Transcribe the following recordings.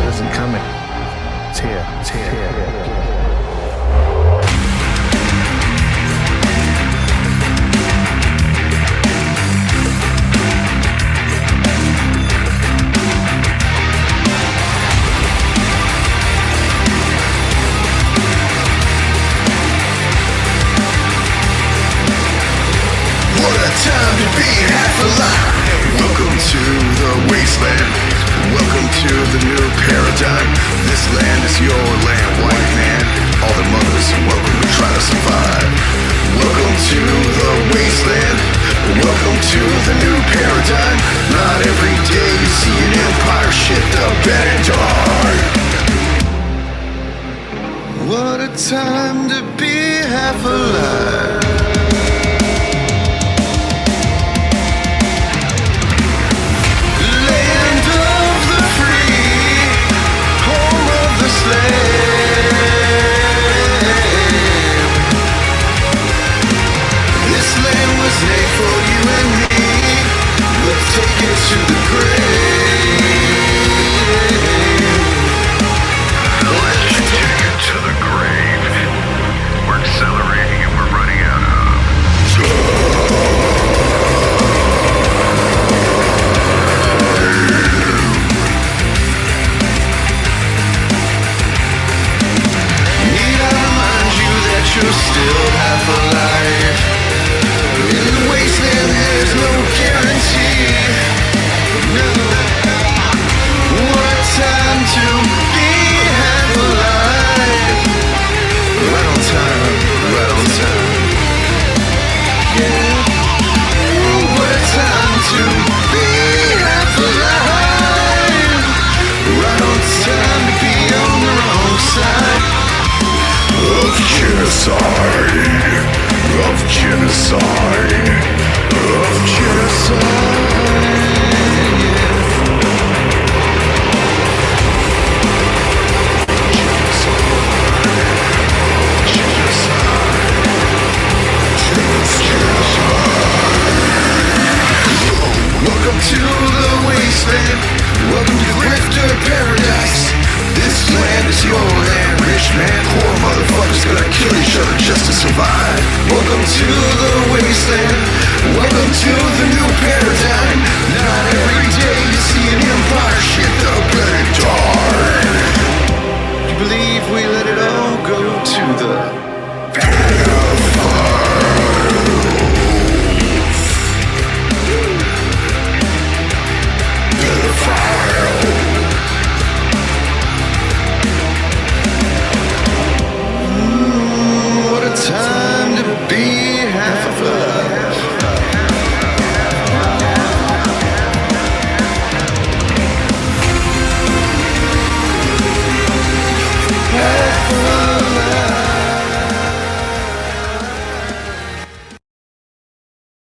isn't coming. It's here. It's here. What a time to be half alive. Welcome to the wasteland. Welcome to the new paradigm. This land is your land, white man. All the mothers are welcome to try to survive. Welcome to the wasteland. Welcome to the new paradigm. Not every day you see an empire shift the bed and dark. What a time to be half alive. This land was made for you and me. Let's take it to the grave. Let's take it to the grave. We're accelerating and we're running out of you're still half alive. In the wasteland there's no guarantee. No. What a time to be half alive. Right on time, right on time. Yeah. What a time to be half alive. Right on time to be on the wrong side of genocide, of genocide, of genocide. Welcome to the wasteland. Welcome to grifter paradise. This land is your land, rich man. Poor motherfuckers gonna kill each other just to survive. Welcome to the wasteland. Welcome to the new paradigm. Not every day you see an empire shift the bed and dark. You believe we let it all go to the time to be half alive. Half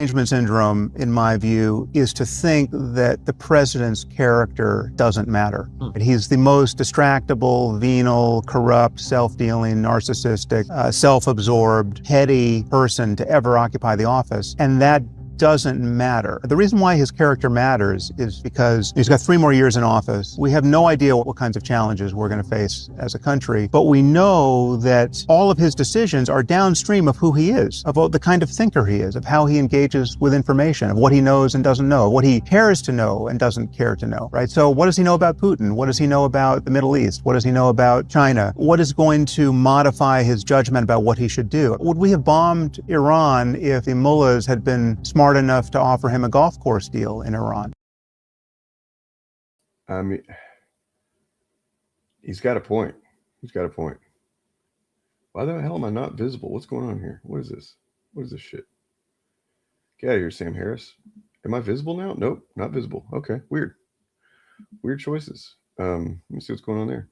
Management syndrome, in my view, is to think that the president's character doesn't matter. He's the most distractible, venal, corrupt, self-dealing, narcissistic, self-absorbed, heady person to ever occupy the office, and that doesn't matter. The reason why his character matters is because he's got 3 more years in office. We have no idea what kinds of challenges we're going to face as a country, but we know that all of his decisions are downstream of who he is, of the kind of thinker he is, of how he engages with information, of what he knows and doesn't know, what he cares to know and doesn't care to know, right? So what does he know about Putin? What does he know about the Middle East? What does he know about China? What is going to modify his judgment about what he should do? Would we have bombed Iran if the mullahs had been smart enough to offer him a golf course deal in Iran? I mean, he's got a point. He's got a point. Why the hell am I not visible? What's going on here? What is this? What is this shit? Get out of here, Sam Harris. Am I visible now? Nope, not visible. Okay, weird. Weird choices. Let me see what's going on there.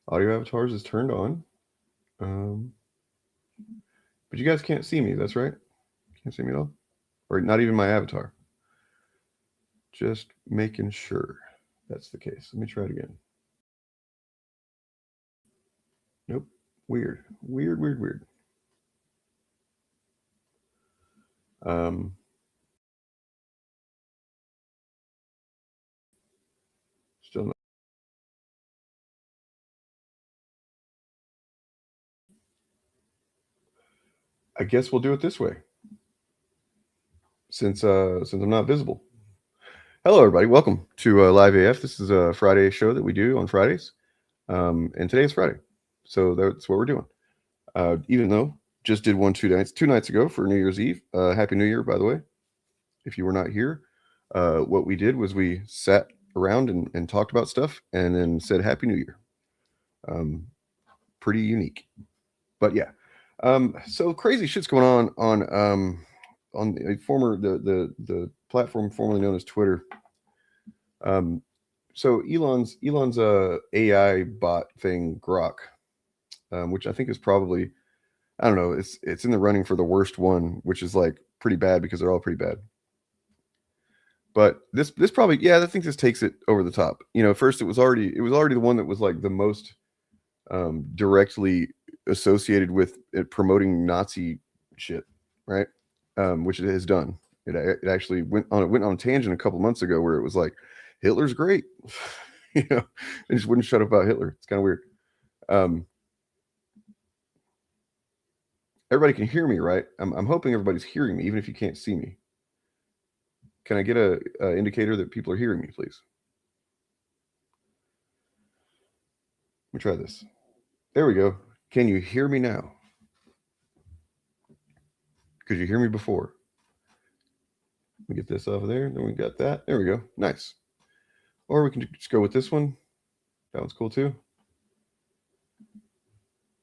Audio avatars is turned on. But you guys can't see me, that's right? Can't see me at all? Or not even my avatar? Just making sure that's the case. Let me try it again. Nope. Weird. Weird, weird, weird. Still not. I guess we'll do it this way. Since I'm not visible. Hello, everybody. Welcome to LiveAF. This is a Friday show that we do on Fridays. And today is Friday. So that's what we're doing. Even though just did one two nights ago for New Year's Eve. Happy New Year, by the way. If you were not here, what we did was we sat around and talked about stuff and then said Happy New Year. Pretty unique. But yeah. So crazy shit's going on the former the platform formerly known as Twitter. So Elon's AI bot thing, Grok, which I think is probably, I don't know, it's in the running for the worst one, which is like pretty bad because they're all pretty bad. But this probably, yeah, I think this takes it over the top. You know, first it was already the one that was like the most directly associated with it promoting Nazi shit, right? Which it has done. It actually went on a tangent a couple months ago where it was like, Hitler's great. You know, it just wouldn't shut up about Hitler. It's kind of weird. Everybody can hear me, right? I'm hoping everybody's hearing me, even if you can't see me. Can I get a indicator that people are hearing me, please? Let me try this. There we go. Can you hear me now? Could you hear me before? Let me get this off of there. Then we got that. There we go. Nice. Or we can just go with this one. That one's cool too.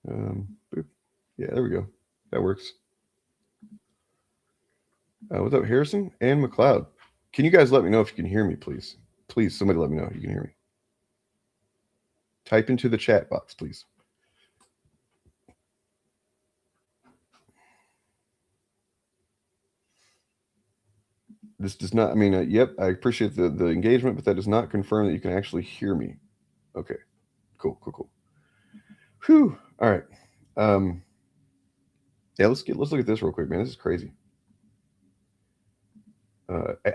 Boop. Yeah, there we go. That works. What's up, Harrison and McLeod? Can you guys let me know if you can hear me, please? Please, somebody let me know if you can hear me. Type into the chat box, please. This does not, I mean, yep, I appreciate the engagement, but that does not confirm that you can actually hear me. Okay, cool. Whew, all right. Yeah, let's look at this real quick, man. This is crazy.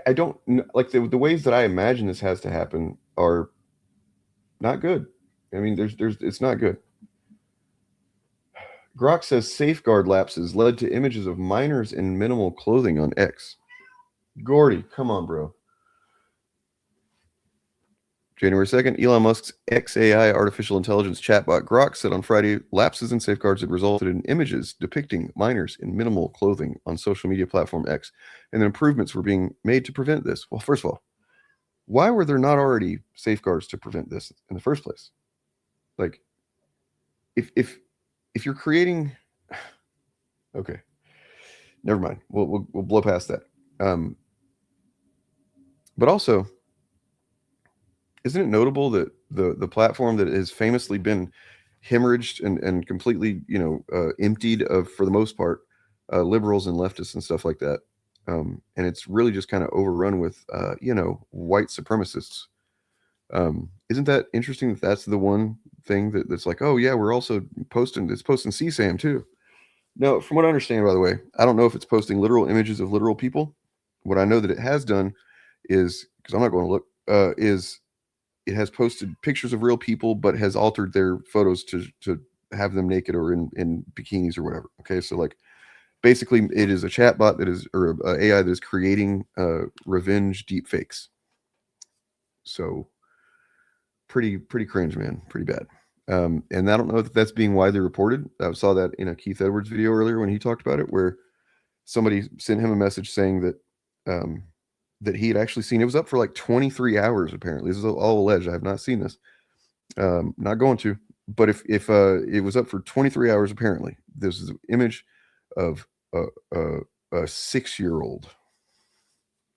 I don't, like the ways that I imagine this has to happen are not good. I mean, it's not good. Grok says safeguard lapses led to images of minors in minimal clothing on X. Gordy, come on, bro. January 2nd, Elon Musk's XAI artificial intelligence chatbot Grok said on Friday lapses in safeguards had resulted in images depicting minors in minimal clothing on social media platform X, and that improvements were being made to prevent this. Well, first of all, why were there not already safeguards to prevent this in the first place? Like, if you're creating, okay, never mind. We'll blow past that. But also, isn't it notable that the platform that has famously been hemorrhaged and completely, you know, emptied of, for the most part, liberals and leftists and stuff like that, and it's really just kind of overrun with, you know, white supremacists. Isn't that interesting that that's the one thing that's like, oh yeah, we're also posting CSAM too. No, from what I understand, by the way, I don't know if it's posting literal images of literal people. What I know that it has done is, because I'm not going to look, is it has posted pictures of real people, but has altered their photos to have them naked or in bikinis or whatever. Okay, so like basically it is a chatbot that is, or a AI that is creating revenge deep fakes. So pretty cringe, man, pretty bad. And I don't know if that's being widely reported. I saw that in a Keith Edwards video earlier when he talked about it, where somebody sent him a message saying that that he had actually seen, it was up for like 23 hours apparently. This is all alleged. I have not seen this. Not going to, but if it was up for 23 hours apparently. This is an image of a 6-year-old,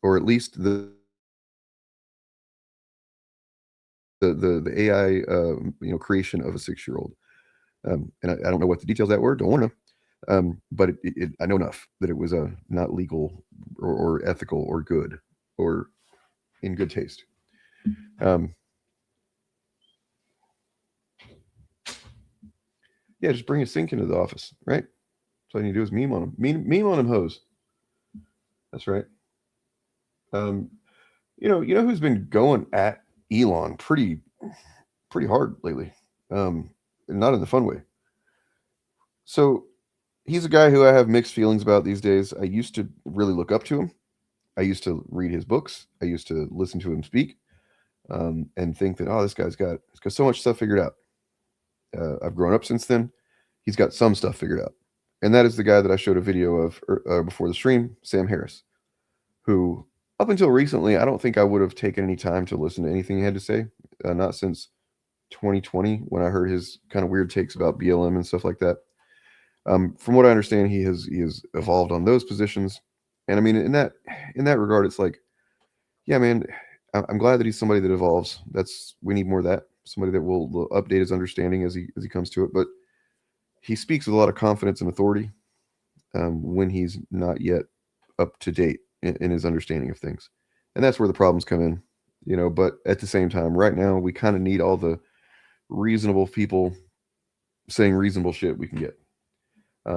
or at least the AI you know, creation of a 6-year-old. And I don't know what the details of that were. Don't want to. But I know enough that it was not legal or ethical or good or in good taste. Yeah, just bring a sink into the office, right? So all you need to do is meme on them. Meme on them, hoes. That's right. You know who's been going at Elon pretty hard lately. Not in the fun way. So he's a guy who I have mixed feelings about these days. I used to really look up to him. I used to read his books. I used to listen to him speak, and think that, oh, this guy's got so much stuff figured out. I've grown up since then. He's got some stuff figured out. And that is the guy that I showed a video of before the stream, Sam Harris, who up until recently, I don't think I would have taken any time to listen to anything he had to say. Not since 2020, when I heard his kind of weird takes about BLM and stuff like that. From what I understand, he has evolved on those positions. And I mean, in that regard, it's like, yeah, man, I'm glad that he's somebody that evolves. We need more of that. Somebody that will update his understanding as he comes to it. But he speaks with a lot of confidence and authority when he's not yet up to date in his understanding of things. And that's where the problems come in, you know. But at the same time, right now, we kind of need all the reasonable people saying reasonable shit we can get.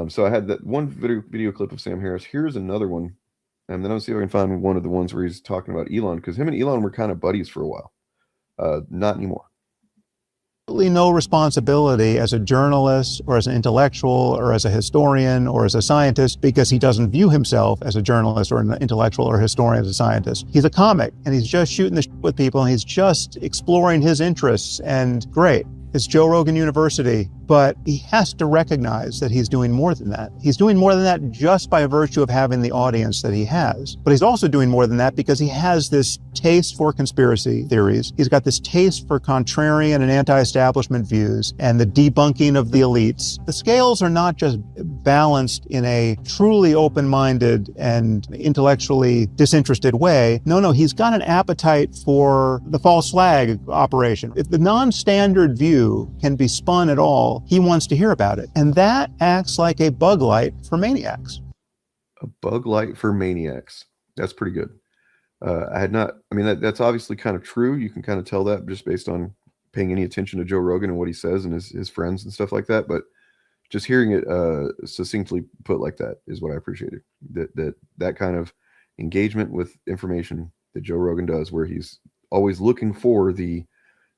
So I had that one video clip of Sam Harris. Here's another one. And then I'll see if I can find one of the ones where he's talking about Elon, because him and Elon were kind of buddies for a while. Not anymore. No responsibility as a journalist or as an intellectual or as a historian or as a scientist, because he doesn't view himself as a journalist or an intellectual or historian, as a scientist. He's a comic, and he's just shooting the shit with people, and he's just exploring his interests, and great. It's Joe Rogan University, but he has to recognize that he's doing more than that. He's doing more than that just by virtue of having the audience that he has. But he's also doing more than that because he has this taste for conspiracy theories. He's got this taste for contrarian and anti-establishment views and the debunking of the elites. The scales are not just balanced in a truly open-minded and intellectually disinterested way. No, he's got an appetite for the false flag operation. If the non-standard view can be spun at all, he wants to hear about it. And that acts like a bug light for maniacs. A bug light for maniacs. That's pretty good. That's obviously kind of true. You can kind of tell that just based on paying any attention to Joe Rogan and what he says and his friends and stuff like that. But just hearing it succinctly put like that is what I appreciated. That kind of engagement with information that Joe Rogan does, where he's always looking for the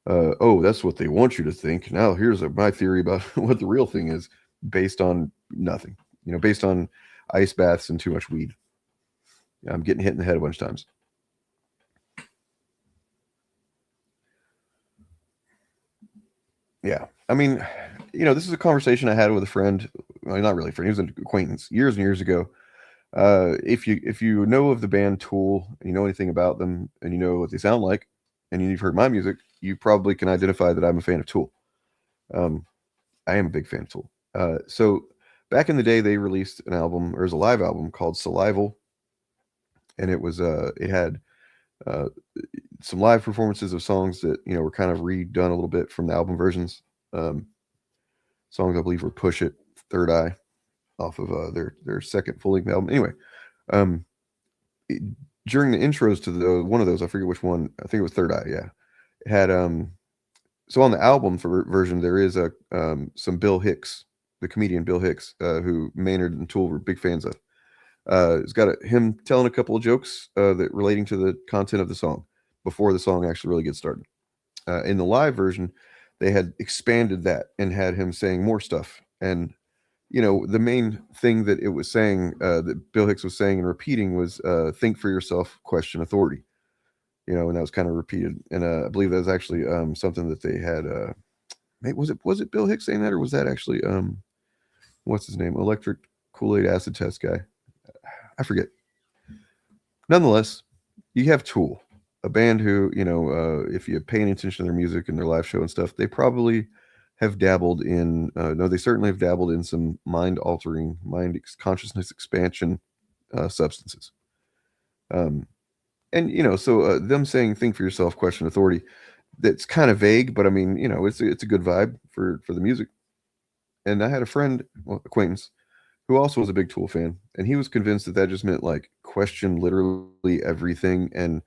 oh, that's what they want you to think. Now here's my theory about what the real thing is, based on nothing, based on ice baths and too much weed. I'm getting hit in the head a bunch of times. Yeah. I mean, this is a conversation I had with a friend. Well, not really a friend. He was an acquaintance years and years ago. If you know of the band Tool, and you know anything about them, and you know what they sound like, and you've heard my music, you probably can identify that I'm a fan of Tool. I am a big fan of Tool. So back in the day, they released an album, or it was a live album called Salival, and it had some live performances of songs that were kind of redone a little bit from the album versions. Songs I believe were "Push It," "Third Eye," off of their second full-length album. Anyway, during the intros to one of those, I forget which one. I think it was "Third Eye." Yeah, it had so on the album version there is some Bill Hicks, the comedian Bill Hicks, who Maynard and Tool were big fans of. It's got him telling a couple of jokes that relating to the content of the song before the song actually really gets started. In the live version, they had expanded that and had him saying more stuff. And the main thing that it was saying, that Bill Hicks was saying and repeating, was think for yourself, question authority. And that was kind of repeated. And I believe that was actually something that they had. Was it Bill Hicks saying that, or was that actually what's his name? Electric Kool-Aid Acid Test guy. I forget. Nonetheless, you have Tool, a band who, if you pay any attention to their music and their live show and stuff, they probably have dabbled in, they certainly have dabbled in some mind-altering, consciousness expansion substances. And, so them saying think for yourself, question authority, that's kind of vague, but I mean, it's a good vibe for the music. And I had a acquaintance, who also was a big Tool fan, and he was convinced that just meant like question literally everything, and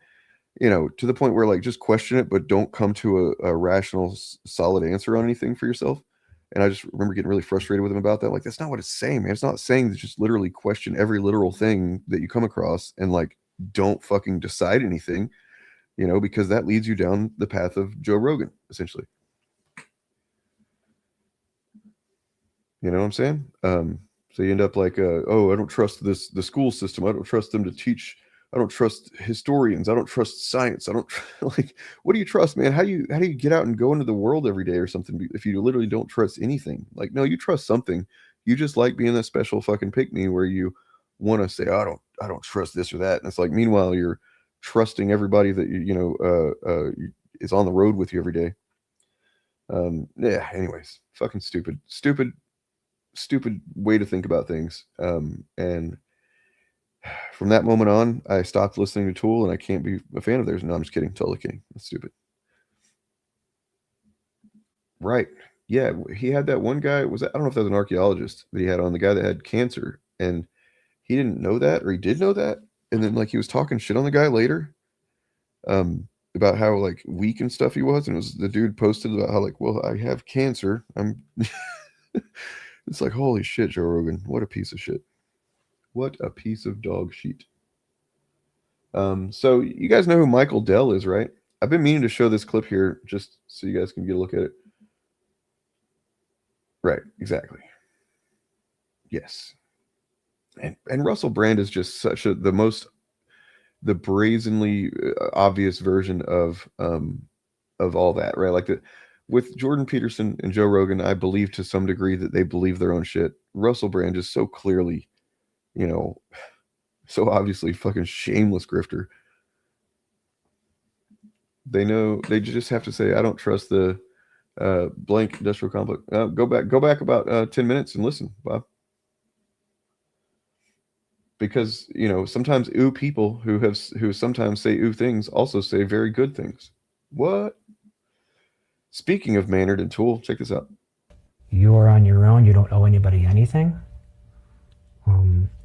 to the point where like just question it, but don't come to a rational, solid answer on anything for yourself. And I just remember getting really frustrated with him about that. Like, that's not what it's saying, man. It's not saying to just literally question every literal thing that you come across and like don't fucking decide anything, because that leads you down the path of Joe Rogan, essentially. You know what I'm saying? So you end up like, oh, I don't trust the school system. I don't trust them to teach. I don't trust historians. I don't trust science. I don't like. What do you trust, man? How do you get out and go into the world every day or something if you literally don't trust anything? Like, no, you trust something. You just like being that special fucking pick me where you want to say, I don't trust this or that. And it's like, meanwhile, you're trusting everybody that is on the road with you every day. Yeah. Anyways, fucking stupid way to think about things. And from that moment on, I stopped listening to Tool, and I can't be a fan of theirs. No, I'm just kidding. Totally kidding. That's stupid. Right. Yeah. He had that one guy. I don't know if that was an archaeologist that he had on, the guy that had cancer, and he didn't know that, or he did know that. And then like he was talking shit on the guy later, about how like weak and stuff he was. And it was the dude posted about how like, well, I have cancer. It's like, holy shit, Joe Rogan. What a piece of shit. What a piece of dog shit. So you guys know who Michael Dell is, right? I've been meaning to show this clip here just so you guys can get a look at it. Right, exactly. Yes. And Russell Brand is just such the brazenly obvious version of all that, right? Like with Jordan Peterson and Joe Rogan, I believe to some degree that they believe their own shit. Russell Brand is so clearly, so obviously fucking shameless grifter. They know, they just have to say, I don't trust the blank industrial complex. Go back about 10 minutes and listen, Bob. Because, sometimes ooh people who sometimes say ooh things also say very good things. What? Speaking of Maynard and Tool, check this out. You are on your own. You don't owe anybody anything.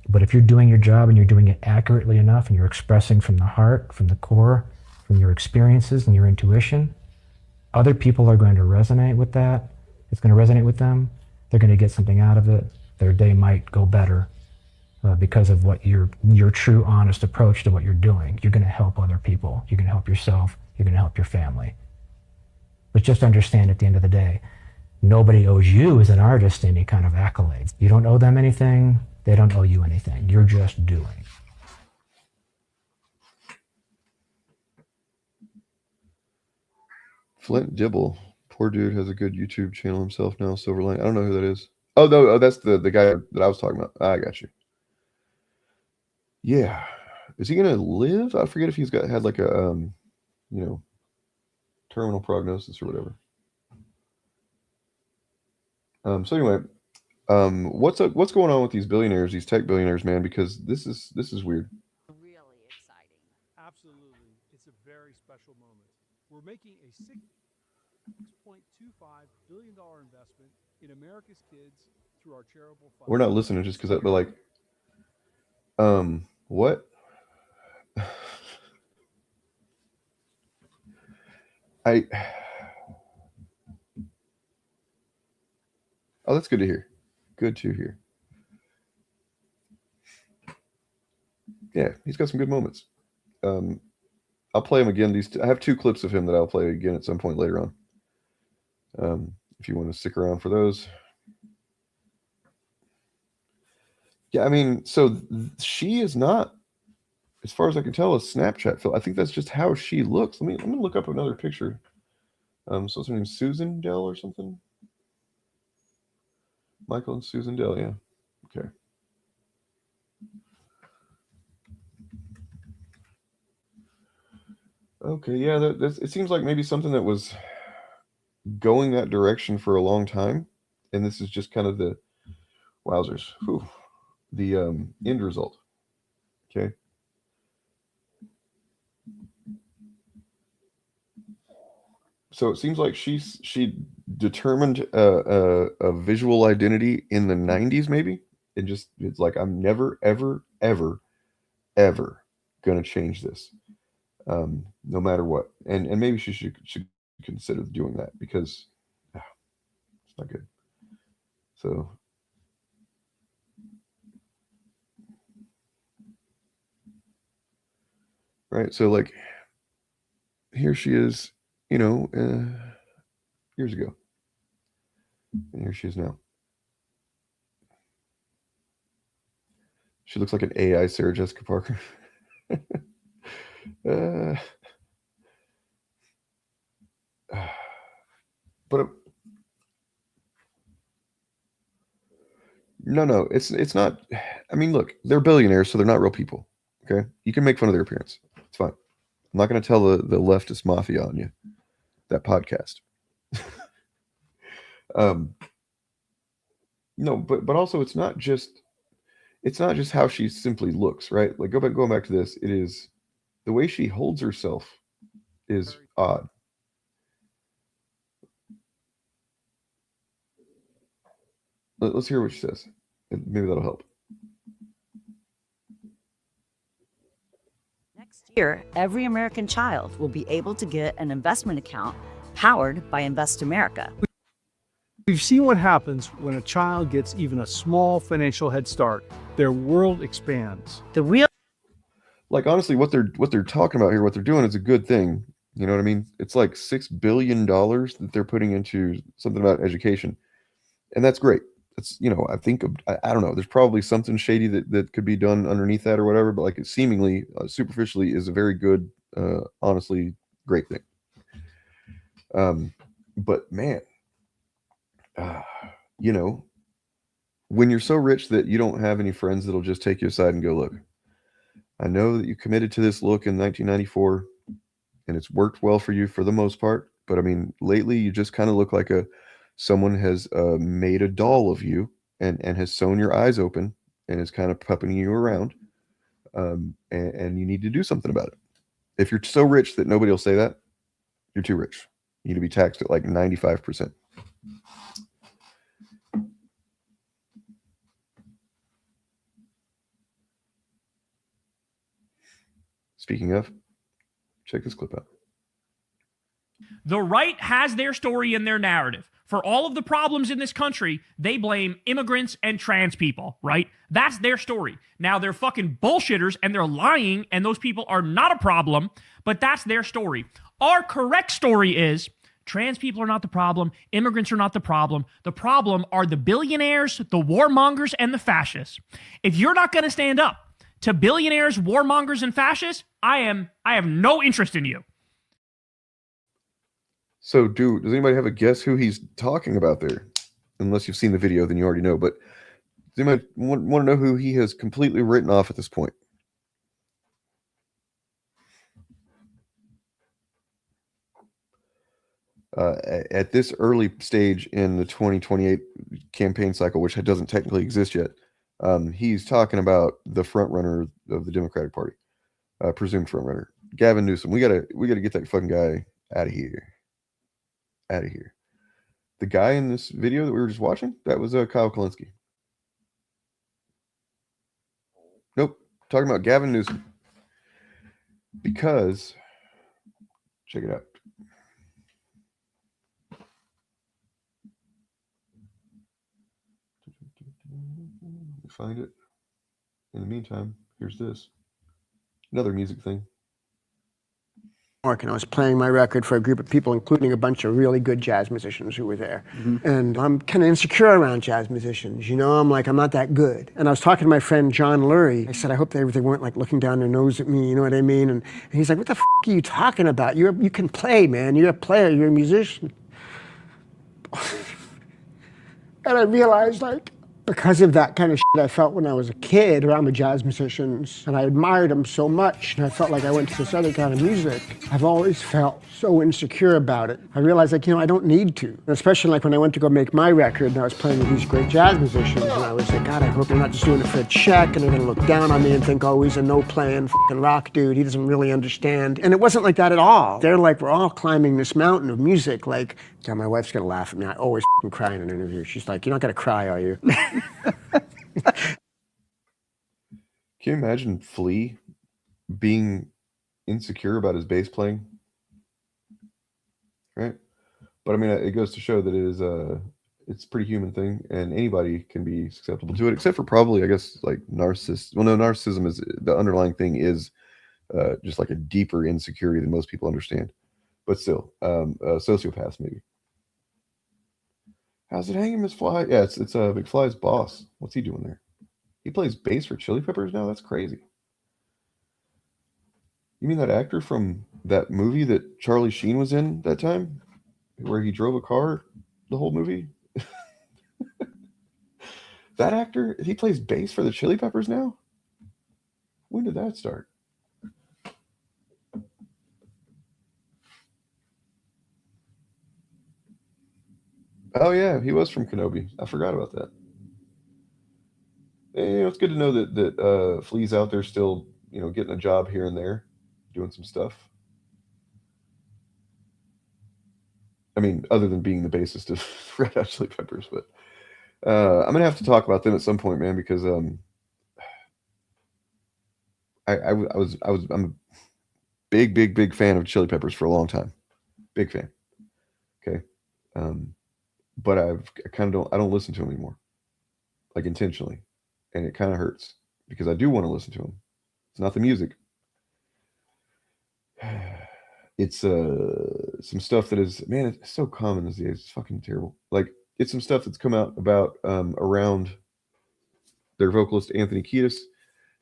But if you're doing your job and you're doing it accurately enough and you're expressing from the heart, from the core, from your experiences and your intuition, other people are going to resonate with that. It's going to resonate with them. They're going to get something out of it. Their day might go better because of what your true, honest approach to what you're doing. You're going to help other people. You're going to help yourself. You're going to help your family. But just understand at the end of the day, nobody owes you as an artist any kind of accolades. You don't owe them anything. They don't owe you anything. You're just doing. Flint Dibble. Poor dude has a good YouTube channel himself now, Silverline. I don't know who that is. Oh, no, that's the guy that I was talking about. I got you. Yeah. Is he going to live? I forget if he's had like a, terminal prognosis or whatever. So anyway, what's going on with these billionaires, these tech billionaires, man? Because this is weird. Really exciting. Absolutely. It's a very special moment. We're making a $6.25 billion investment in America's kids through our charitable fund. We're not listening just because they're like, what? Oh, that's good to hear. Good to hear. Yeah, he's got some good moments. I'll play him again. I have 2 clips of him that I'll play again at some point later on. If you want to stick around for those. Yeah, I mean, so she is not, as far as I can tell, a Snapchat filter. I think that's just how she looks. Let me look up another picture. So what's her name? Susan Dell or something? Michael and Susan Dell, yeah. Okay. Okay, yeah, it seems like maybe something that was going that direction for a long time, and this is just kind of the wowzers. Whew, the end result. Okay. So it seems like she determined a visual identity in the 90s, maybe. It's like, I'm never, ever, ever, ever gonna change this. No matter what. And maybe she should consider doing that, because it's not good. So right, so like here she is, years ago, and here she is now. She looks like an AI Sarah Jessica Parker. But no, it's not. I mean, look, they're billionaires, so they're not real people. Okay, you can make fun of their appearance. It's fine. I'm not going to tell the leftist mafia on you. That podcast. No, but also it's not just how she simply looks, right? Like going back to this, it is the way she holds herself is odd. Let's hear what she says. Maybe that'll help. Next year, every American child will be able to get an investment account powered by Invest America. We've seen what happens when a child gets even a small financial head start. Their world expands. The real Like, honestly, what they're talking about here, what they're doing is a good thing. You know what I mean? It's like $6 billion that they're putting into something about education. And that's great. It's, you know, I think, I don't know, there's probably something shady that could be done underneath that or whatever, but like it seemingly, superficially is a very good, honestly, great thing. But man, you know, when you're so rich that you don't have any friends that'll just take you aside and go, look, I know that you committed to this look in 1994 and it's worked well for you for the most part. But I mean, lately you just kind of look like someone has made a doll of you and has sewn your eyes open and is kind of pupping you around. And you need to do something about it. If you're so rich that nobody will say that, you're too rich. You need to be taxed at like 95%. Speaking of, check this clip out. The right has their story and their narrative. For all of the problems in this country, they blame immigrants and trans people, right? That's their story. Now, they're fucking bullshitters and they're lying, and those people are not a problem, but that's their story. Our correct story is trans people are not the problem. Immigrants are not the problem. The problem are the billionaires, the warmongers, and the fascists. If you're not going to stand up to billionaires, warmongers, and fascists, I have no interest in you. So, does anybody have a guess who he's talking about there? Unless you've seen the video, then you already know. But does anybody want to know who he has completely written off at this point? At this early stage in the 2028 campaign cycle, which doesn't technically exist yet, he's talking about the front runner of the Democratic Party, presumed front runner, Gavin Newsom. We gotta get that fucking guy out of here. Out of here. The guy in this video that we were just watching, that was Kyle Kalinske. Nope. Talking about Gavin Newsom. Because, check it out. Let me find it. In the meantime, here's this. Another music thing. And I was playing my record for a group of people, including a bunch of really good jazz musicians who were there. Mm-hmm. And I'm kind of insecure around jazz musicians, you know? I'm like, I'm not that good. And I was talking to my friend John Lurie. I said, I hope they weren't like looking down their nose at me, you know what I mean? And he's like, what the f*** are you talking about? You can play, man. You're a player. You're a musician. And I realized, like, because of that kind of shit I felt when I was a kid around the jazz musicians, and I admired them so much, and I felt like I went to this other kind of music, I've always felt so insecure about it. I realized, like, you know, I don't need to. And especially like when I went to go make my record and I was playing with these great jazz musicians, and I was like, God, I hope they're not just doing it for a check, and they're gonna look down on me and think, oh, he's a no-playing fucking rock dude, he doesn't really understand. And it wasn't like that at all. They're like, we're all climbing this mountain of music, like, God, my wife's gonna laugh at me. I always fucking cry in an interview. She's like, you're not gonna cry, are you? Can you imagine Flea being insecure about his bass playing? Right? But I mean, it goes to show that it's a pretty human thing, and anybody can be susceptible to it, except for probably, I guess, like narcissists. Well, no, narcissism is the underlying thing is just like a deeper insecurity than most people understand. But still, sociopaths maybe. How's it hanging, Miss Fly? Yeah, it's McFly's boss. What's he doing there? He plays bass for Chili Peppers now? That's crazy. You mean that actor from that movie that Charlie Sheen was in that time? Where he drove a car the whole movie? That actor, he plays bass for the Chili Peppers now? When did that start? Oh yeah, he was from Kenobi. I forgot about that. And, you know, it's good to know that Flea's out there still, you know, getting a job here and there, doing some stuff. I mean, other than being the bassist of Red Hot Chili Peppers, but I'm gonna have to talk about them at some point, man, because I'm a big fan of Chili Peppers for a long time, big fan. Okay, but I don't listen to them anymore, like intentionally, and it kind of hurts because I do want to listen to them. It's not the music. It's some stuff that is, man, it's so common these days. It's fucking terrible. Like, it's some stuff that's come out about around their vocalist Anthony Kiedis,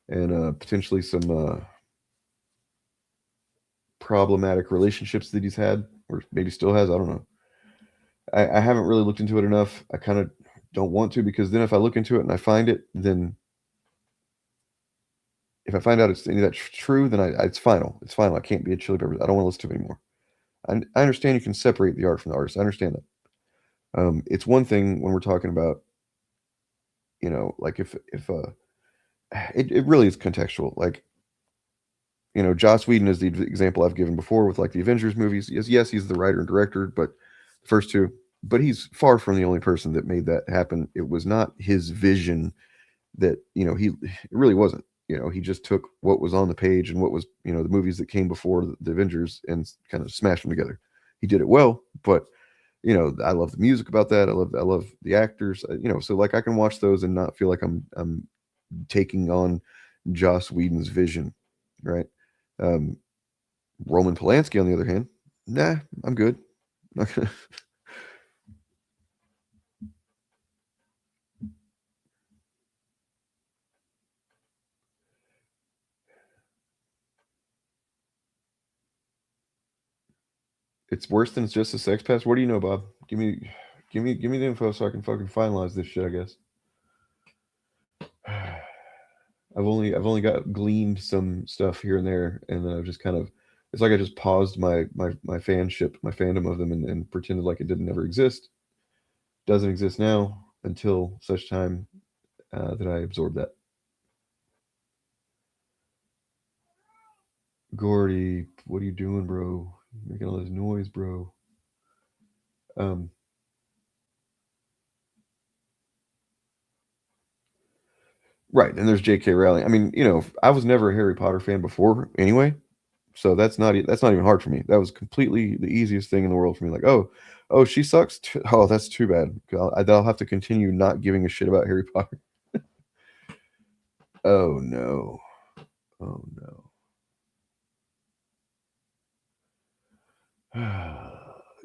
and potentially some problematic relationships that he's had, or maybe still has. I don't know. I haven't really looked into it enough. I kind of don't want to, because then if I look into it and I find it, then if I find out it's any of that true, then it's final. It's final. I can't be a Chili Peppers. I don't want to listen to it anymore. I understand you can separate the art from the artist. I understand that. It's one thing when we're talking about, you know, like if it really is contextual. Like, you know, Joss Whedon is the example I've given before with like the Avengers movies. Yes, he's the writer and director, but the first two, but he's far from the only person that made that happen. It was not his vision that, you know, it really wasn't. You know, he just took what was on the page and what was, you know, the movies that came before the Avengers and kind of smashed them together. He did it well, but, you know, I love the music about that. I love the actors, you know, so like I can watch those and not feel like I'm taking on Joss Whedon's vision, right? Roman Polanski, on the other hand, nah, I'm good. It's worse than it's just a sex pass. What do you know, Bob? Give me the info so I can fucking finalize this shit, I guess. I've only got gleaned some stuff here and there, and then I've just kind of, it's like I just paused my fanship, my fandom of them, and pretended like it didn't ever exist. Doesn't exist now until such time that I absorb that. Gordy, what are you doing, bro? You're making all this noise, bro. Right, and there's J.K. Rowling. I mean, you know, I was never a Harry Potter fan before anyway, so that's not even hard for me. That was completely the easiest thing in the world for me. Like, oh, she sucks. Oh, that's too bad. I'll have to continue not giving a shit about Harry Potter. Oh no. Oh no.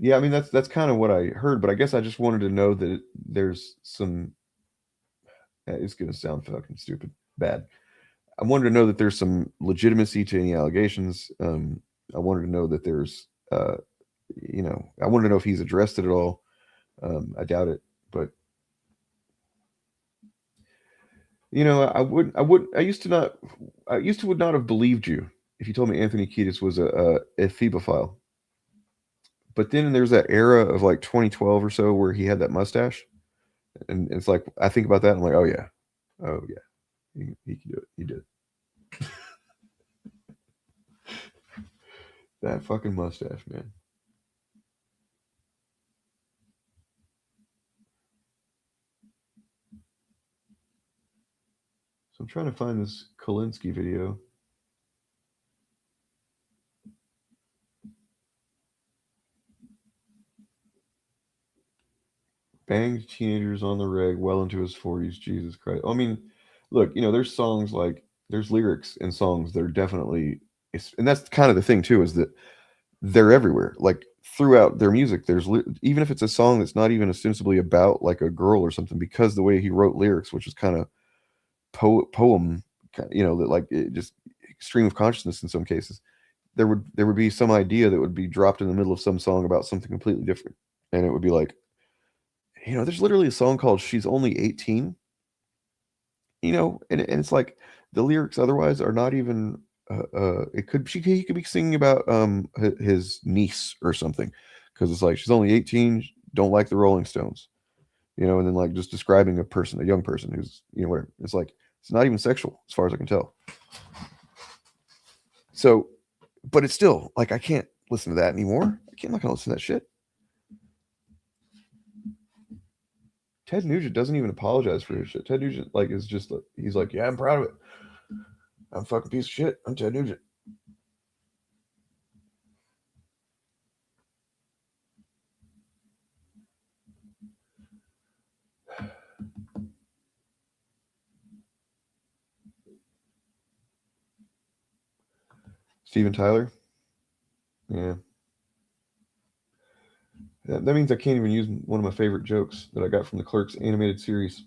Yeah, I mean that's kind of what I heard, but I guess I just wanted to know that there's some. It's gonna sound fucking stupid, bad. I wanted to know that there's some legitimacy to any allegations. I wanted to know that there's, you know, I wanted to know if he's addressed it at all. I doubt it, but you know, I used to would not have believed you if you told me Anthony Kiedis was a phebophile. But then there's that era of like 2012 or so where he had that mustache, and it's like I think about that and I'm like, oh yeah, he can do it. He did. That fucking mustache, man. So I'm trying to find this Kolinsky video. Banged teenagers on the reg well into his 40s. Jesus Christ. I mean, look, you know, there's songs like, there's lyrics in songs that are definitely, and that's kind of the thing too, is that they're everywhere. Like throughout their music, even if it's a song that's not even ostensibly about like a girl or something, because the way he wrote lyrics, which is kind of poem, you know, that like just stream of consciousness in some cases. There would be some idea that would be dropped in the middle of some song about something completely different, and it would be like, you know, there's literally a song called "She's Only 18." You know, and it's like the lyrics otherwise are not even. He could be singing about his niece or something, because it's like she's only 18, don't like the Rolling Stones, you know, and then like just describing a young person who's, you know, whatever. It's like it's not even sexual as far as I can tell. So, but it's still like I can't listen to that anymore. I'm not gonna listen to that shit. Ted Nugent doesn't even apologize for his shit. Ted Nugent like is just he's like, yeah, I'm proud of it. I'm a fucking piece of shit. I'm Ted Nugent. Steven Tyler. Yeah. That means I can't even use one of my favorite jokes that I got from the Clerks animated series.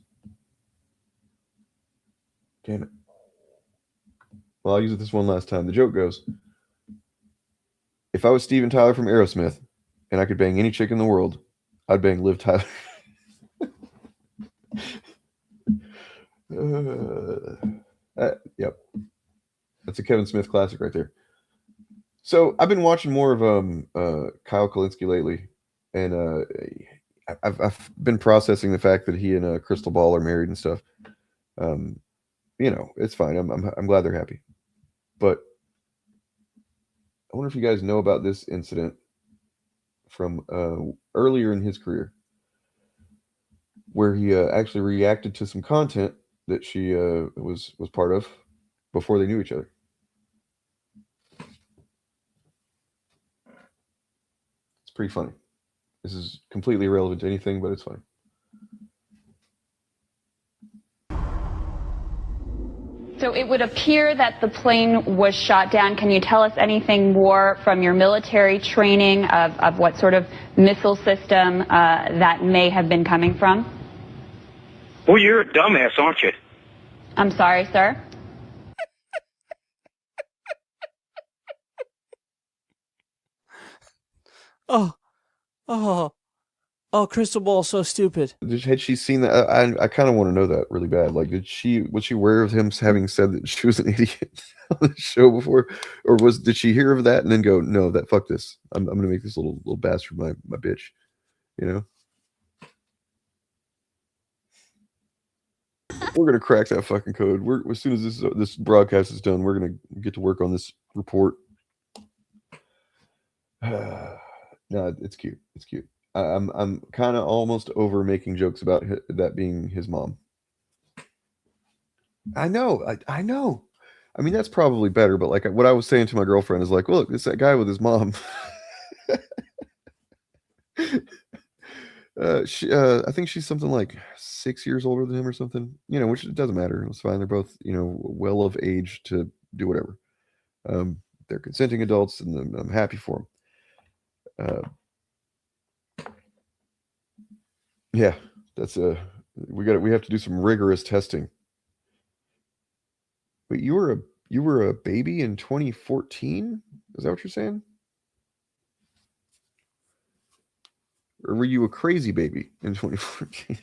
Damn it. Well, I'll use it this one last time. The joke goes, if I was Steven Tyler from Aerosmith and I could bang any chick in the world, I'd bang Liv Tyler. Yep. That's a Kevin Smith classic right there. So I've been watching more of Kyle Kalinske lately, and I've been processing the fact that he and Crystal Ball are married and stuff. You know, it's fine. I'm glad they're happy. But I wonder if you guys know about this incident from earlier in his career, where he actually reacted to some content that she was part of before they knew each other. It's pretty funny. This is completely irrelevant to anything, but it's funny. So it would appear that the plane was shot down. Can you tell us anything more from your military training of what sort of missile system that may have been coming from? Well, you're a dumbass, aren't you? I'm sorry, sir. Oh, Crystal Ball's so stupid. Had she seen that? I kind of want to know that really bad. Like, was she aware of him having said that she was an idiot on the show before, or did she hear of that and then go, no, fuck this. I'm gonna make this little bastard my bitch, you know? We're gonna crack that fucking code. As soon as this broadcast is done, we're gonna get to work on this report. No, it's cute. It's cute. I'm kind of almost over making jokes about that being his mom. I know. I know. I mean, that's probably better. But like what I was saying to my girlfriend is like, look, it's that guy with his mom. I think she's something like 6 years older than him or something. You know, which it doesn't matter. It's fine. They're both, you know, well of age to do whatever. They're consenting adults, and I'm happy for them. Yeah, that's we have to do some rigorous testing. But you were a baby in 2014? Is that what you're saying? Or were you a crazy baby in 2014?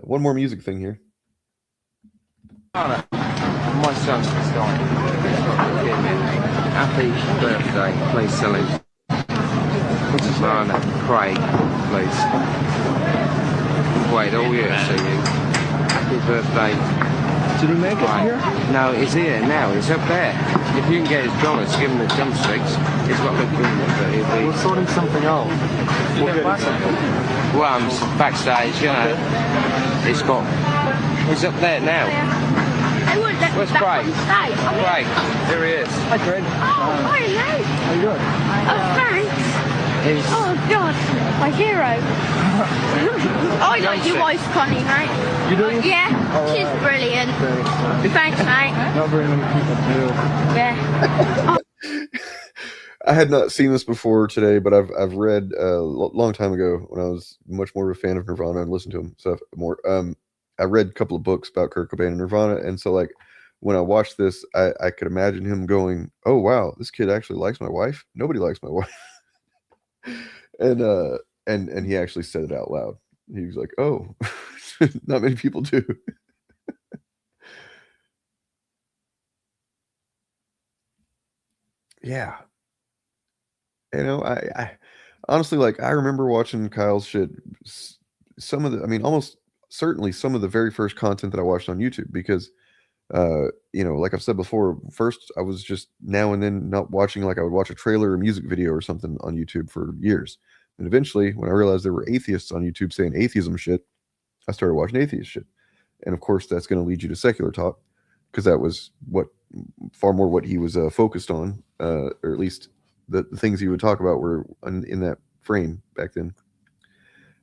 One more music thing here. My son's dying. Happy birthday, please salute. Man, Craig, please. Wait, all year to see you. Happy birthday. Did he make it here? No, he's here now. He's up there. If you can get his dollars, give him the drumsticks. It's what we're doing. We're sorting something out. Well, I'm backstage, you know. He's up there now. Where's Craig? Craig, here he is. Hi, Craig. Oh, hi, mate. How you doing? Oh, thanks. Oh, God, my hero. I like your wife, Connie, mate. You do? Yeah, she's brilliant. Thanks, mate. Not very many people do. Yeah. I had not seen this before today, but I've read a long time ago when I was much more of a fan of Nirvana and listened to him stuff more. I read a couple of books about Kurt Cobain and Nirvana, and so like when I watched this, I could imagine him going, "Oh wow, this kid actually likes my wife. Nobody likes my wife," and he actually said it out loud. He was like, "Oh, not many people do." Yeah. You know, I honestly, like, I remember watching Kyle's shit. Some of the, I mean, almost certainly some of the very first content that I watched on YouTube because, you know, like I've said before, first I was just now and then not watching, like I would watch a trailer or music video or something on YouTube for years. And eventually, when I realized there were atheists on YouTube saying atheism shit, I started watching atheist shit. And of course, that's going to lead you to secular talk because that was far more what he was focused on, or at least the things he would talk about were in that frame back then.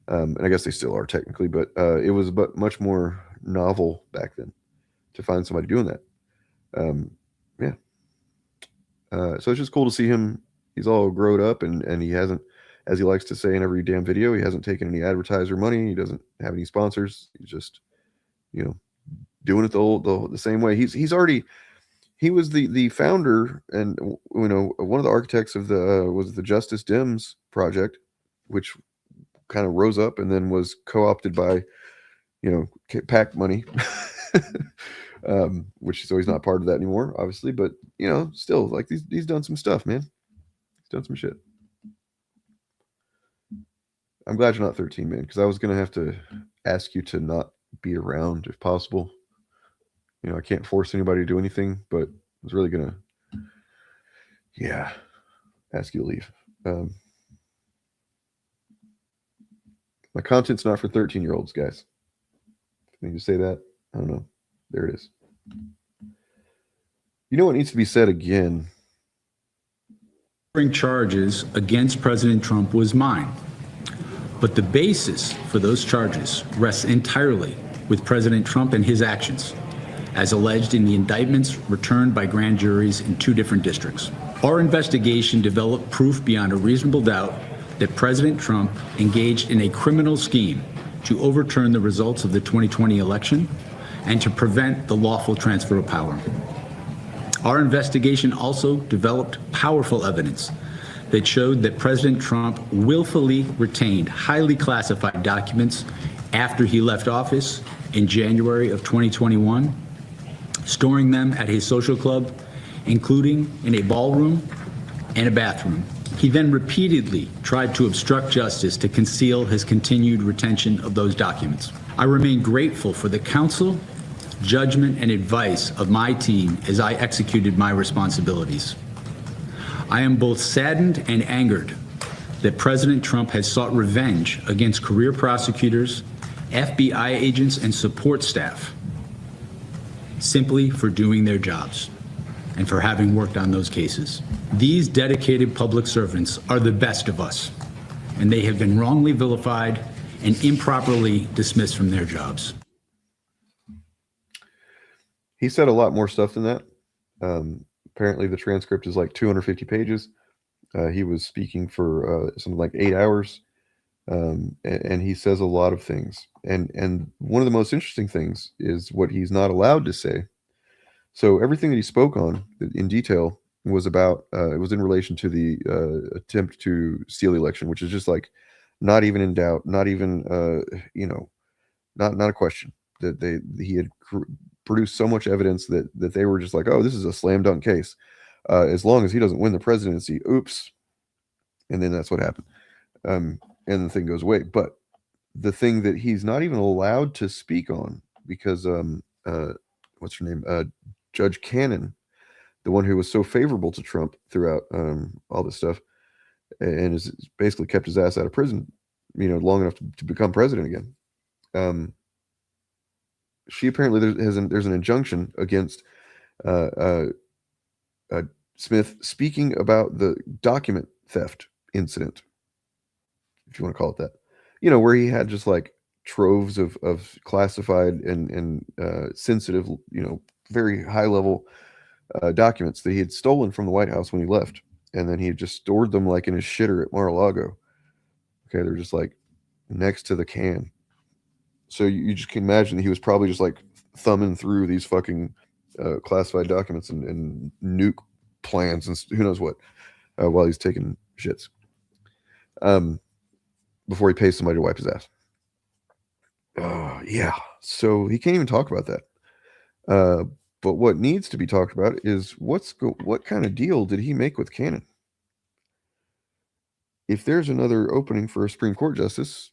And I guess they still are technically, but it was much more novel back then to find somebody doing that. Yeah. So it's just cool to see him. He's all grown up and he hasn't, as he likes to say in every damn video, he hasn't taken any advertiser money. He doesn't have any sponsors. He's just, you know, doing it the same way. He was the founder and, you know, one of the architects of was the Justice Dems project, which kind of rose up and then was co-opted by, you know, PAC money, which so he's not part of that anymore, obviously. But you know, still, like he's done some stuff, man. He's done some shit. I'm glad you're not 13, man, because I was gonna have to ask you to not be around if possible. You know, I can't force anybody to do anything, but I was really gonna, yeah, ask you to leave. My content's not for 13-year-olds, guys. I need to say that. I don't know. There it is. You know what needs to be said again? Charges against President Trump was mine. But the basis for those charges rests entirely with President Trump and his actions, as alleged in the indictments returned by grand juries in 2 different districts. Our investigation developed proof beyond a reasonable doubt that President Trump engaged in a criminal scheme to overturn the results of the 2020 election and to prevent the lawful transfer of power. Our investigation also developed powerful evidence that showed that President Trump willfully retained highly classified documents after he left office in January of 2021, storing them at his social club, including in a ballroom and a bathroom. He then repeatedly tried to obstruct justice to conceal his continued retention of those documents. I remain grateful for the counsel, judgment, and advice of my team as I executed my responsibilities. I am both saddened and angered that President Trump has sought revenge against career prosecutors, FBI agents, and support staff simply for doing their jobs and for having worked on those cases. These dedicated public servants are the best of us, and they have been wrongly vilified and improperly dismissed from their jobs. He said a lot more stuff than that. Apparently the transcript is like 250 pages. He was speaking for something like 8 hours. And he says a lot of things. And one of the most interesting things is what he's not allowed to say. So everything that he spoke on in detail was about, it was in relation to the attempt to steal the election, which is just like not even in doubt, not even, you know, not a question. That he had produced so much evidence that they were just like, oh, this is a slam dunk case. As long as he doesn't win the presidency, oops. And then that's what happened. And the thing goes away. But the thing that he's not even allowed to speak on because, what's her name? Judge Cannon, the one who was so favorable to Trump throughout all this stuff, and is basically kept his ass out of prison, you know, long enough to become president again. She apparently there's an injunction against Smith speaking about the document theft incident, if you want to call it that, you know, where he had just like troves of classified and sensitive, you know, very high level documents that he had stolen from the White House when he left. and then he had just stored them like in his shitter at Mar-a-Lago. Okay, they're just like next to the can. So you just can imagine that he was probably just like thumbing through these fucking classified documents and nuke plans and who knows what while he's taking shits. Before he pays somebody to wipe his ass. Yeah. So he can't even talk about that. But what needs to be talked about is what kind of deal did he make with Cannon? If there's another opening for a Supreme Court justice,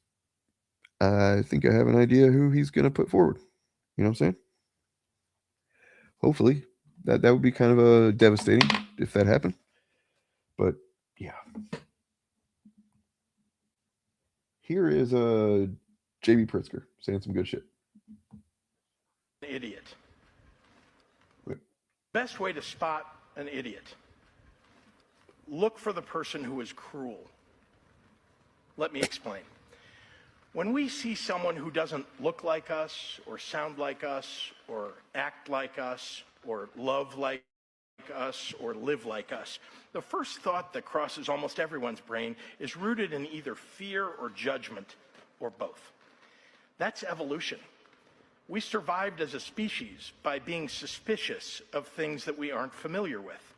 I think I have an idea who he's going to put forward. You know what I'm saying? Hopefully. That would be kind of devastating if that happened. But yeah. Here is J.B. Pritzker saying some good shit. Idiot. Best way to spot an idiot. Look for the person who is cruel. Let me explain. When we see someone who doesn't look like us, or sound like us, or act like us, or love like us, or live like us, the first thought that crosses almost everyone's brain is rooted in either fear or judgment, or both. That's evolution. We survived as a species by being suspicious of things that we aren't familiar with.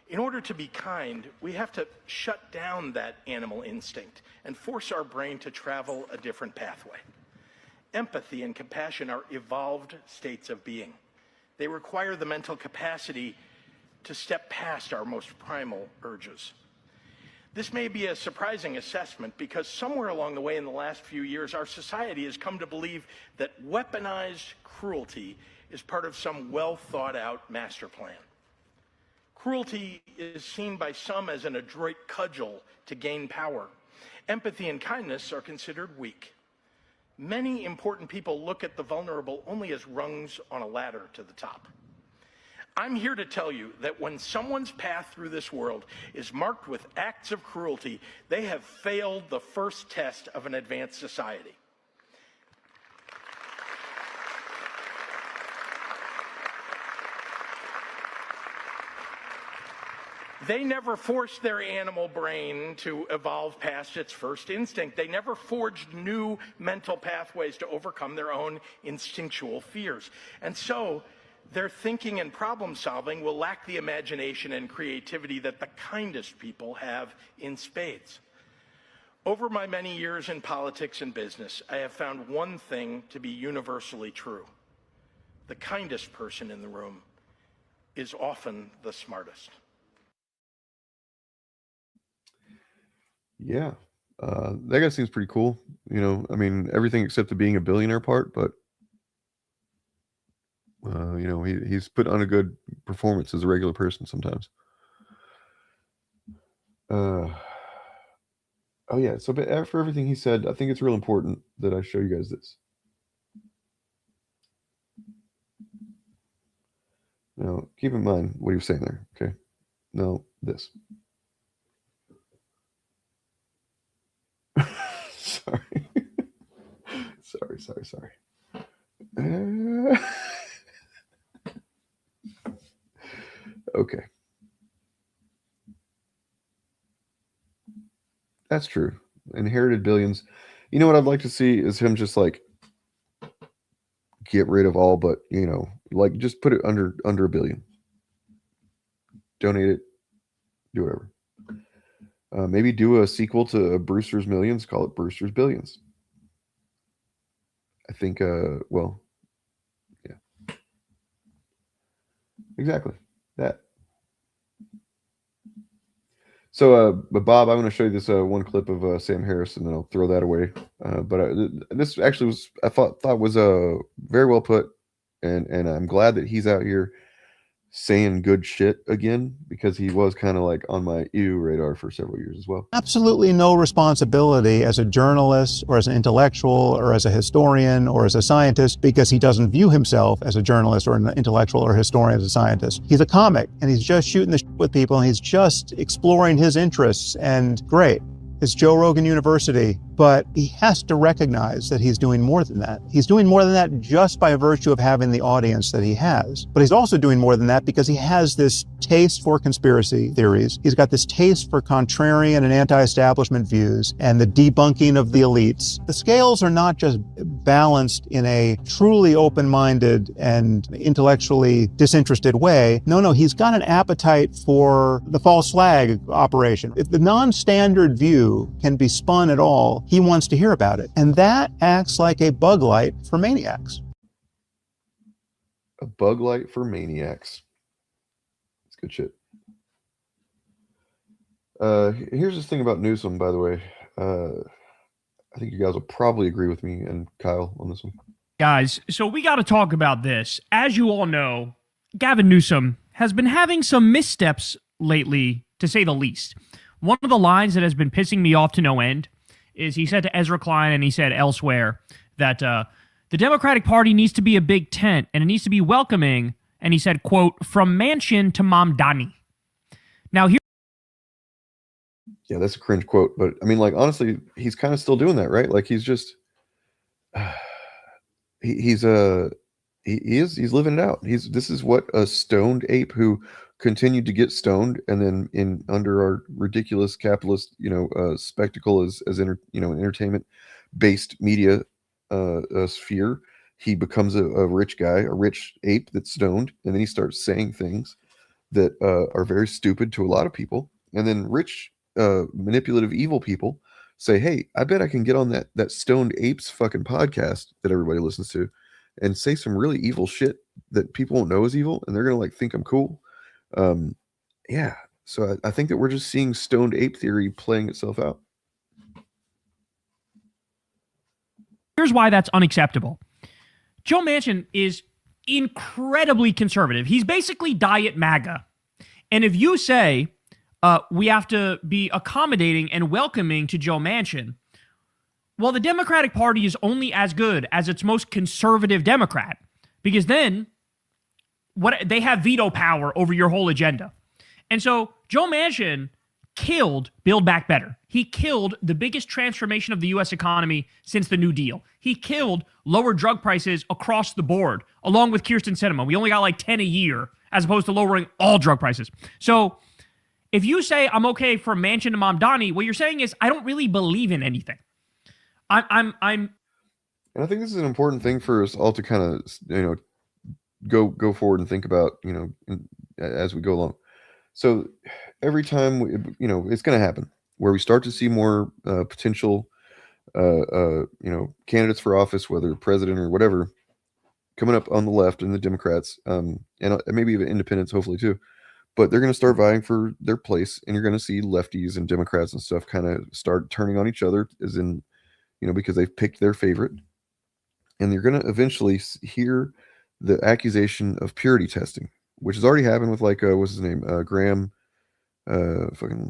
In order to be kind, we have to shut down that animal instinct and force our brain to travel a different pathway. Empathy and compassion are evolved states of being. They require the mental capacity to step past our most primal urges. This may be a surprising assessment because somewhere along the way in the last few years, our society has come to believe that weaponized cruelty is part of some well-thought-out master plan. Cruelty is seen by some as an adroit cudgel to gain power. Empathy and kindness are considered weak. Many important people look at the vulnerable only as rungs on a ladder to the top. I'm here to tell you that when someone's path through this world is marked with acts of cruelty, they have failed the first test of an advanced society. They never forced their animal brain to evolve past its first instinct. They never forged new mental pathways to overcome their own instinctual fears. And so, their thinking and problem solving will lack the imagination and creativity that the kindest people have in spades. Over my many years in politics and business, I have found one thing to be universally true. The kindest person in the room is often the smartest. Yeah. That guy seems pretty cool. You know, I mean, everything except the being a billionaire part, but you know, he's put on a good performance as a regular person sometimes. Oh yeah, so but after everything he said, I think it's real important that I show you guys this. Now, keep in mind what he was saying there, okay? Now, this. Sorry. sorry. Okay. That's true. Inherited billions. You know what I'd like to see is him just like get rid of all but, you know, like just put it under $1 billion. Donate it. Do whatever. Maybe do a sequel to Brewster's Millions, call it Brewster's Billions. I think, well, yeah. Exactly. That. So, but Bob, I want to show you this one clip of Sam Harris, and then I'll throw that away. But this actually was, I thought was very well put, and I'm glad that he's out here saying good shit again, because he was kind of like on my ew radar for several years as well. Absolutely no responsibility as a journalist or as an intellectual or as a historian or as a scientist, because he doesn't view himself as a journalist or an intellectual or historian, as a scientist. He's a comic, and he's just shooting the shit with people, and he's just exploring his interests, and great. It's Joe Rogan University. But he has to recognize that he's doing more than that. He's doing more than that just by virtue of having the audience that he has. But he's also doing more than that because he has this taste for conspiracy theories. He's got this taste for contrarian and anti-establishment views and the debunking of the elites. The scales are not just balanced in a truly open-minded and intellectually disinterested way. No, he's got an appetite for the false flag operation. If the non-standard view can be spun at all, he wants to hear about it. And that acts like a bug light for maniacs. A bug light for maniacs. That's good shit. Here's this thing about Newsom, by the way. I think you guys will probably agree with me and Kyle on this one. Guys, so we got to talk about this. As you all know, Gavin Newsom has been having some missteps lately, to say the least. One of the lines that has been pissing me off to no end is he said to Ezra Klein and he said elsewhere that the Democratic Party needs to be a big tent and it needs to be welcoming. And he said, quote, from Manchin to Mamdani. Now here. Yeah, that's a cringe quote. But I mean, like, honestly, he's kind of still doing that, right? Like, he's just, he's living it out. This is what a stoned ape who continued to get stoned and then under our ridiculous capitalist, spectacle as entertainment based media sphere, he becomes a rich guy, a rich ape that's stoned, and then he starts saying things that are very stupid to a lot of people, and then rich manipulative evil people say, hey, I bet I can get on that stoned apes fucking podcast that everybody listens to and say some really evil shit that people won't know is evil, and they're gonna like think I'm cool. Yeah, so I think that we're just seeing stoned ape theory playing itself out. Here's why that's unacceptable. Joe Manchin is incredibly conservative. He's basically diet MAGA. And if you say we have to be accommodating and welcoming to Joe Manchin, well, the Democratic Party is only as good as its most conservative Democrat, because then they have veto power over your whole agenda. And so Joe Manchin killed Build Back Better. He killed the biggest transformation of the U.S. economy since the New Deal. He killed lower drug prices across the board, along with Kyrsten Sinema. We only got like 10 a year, as opposed to lowering all drug prices. So if you say I'm okay for Manchin to Mamdani, what you're saying is I don't really believe in anything. I'm And I think this is an important thing for us all to kind of, go forward and think about, as we go along. So every time it's going to happen where we start to see more potential, candidates for office, whether president or whatever, coming up on the left and the Democrats, and maybe even independents, hopefully too. But they're going to start vying for their place, and you're going to see lefties and Democrats and stuff kind of start turning on each other, as in, because they've picked their favorite. And you're going to eventually hear the accusation of purity testing, which has already happened with what's his name? Graham, I forget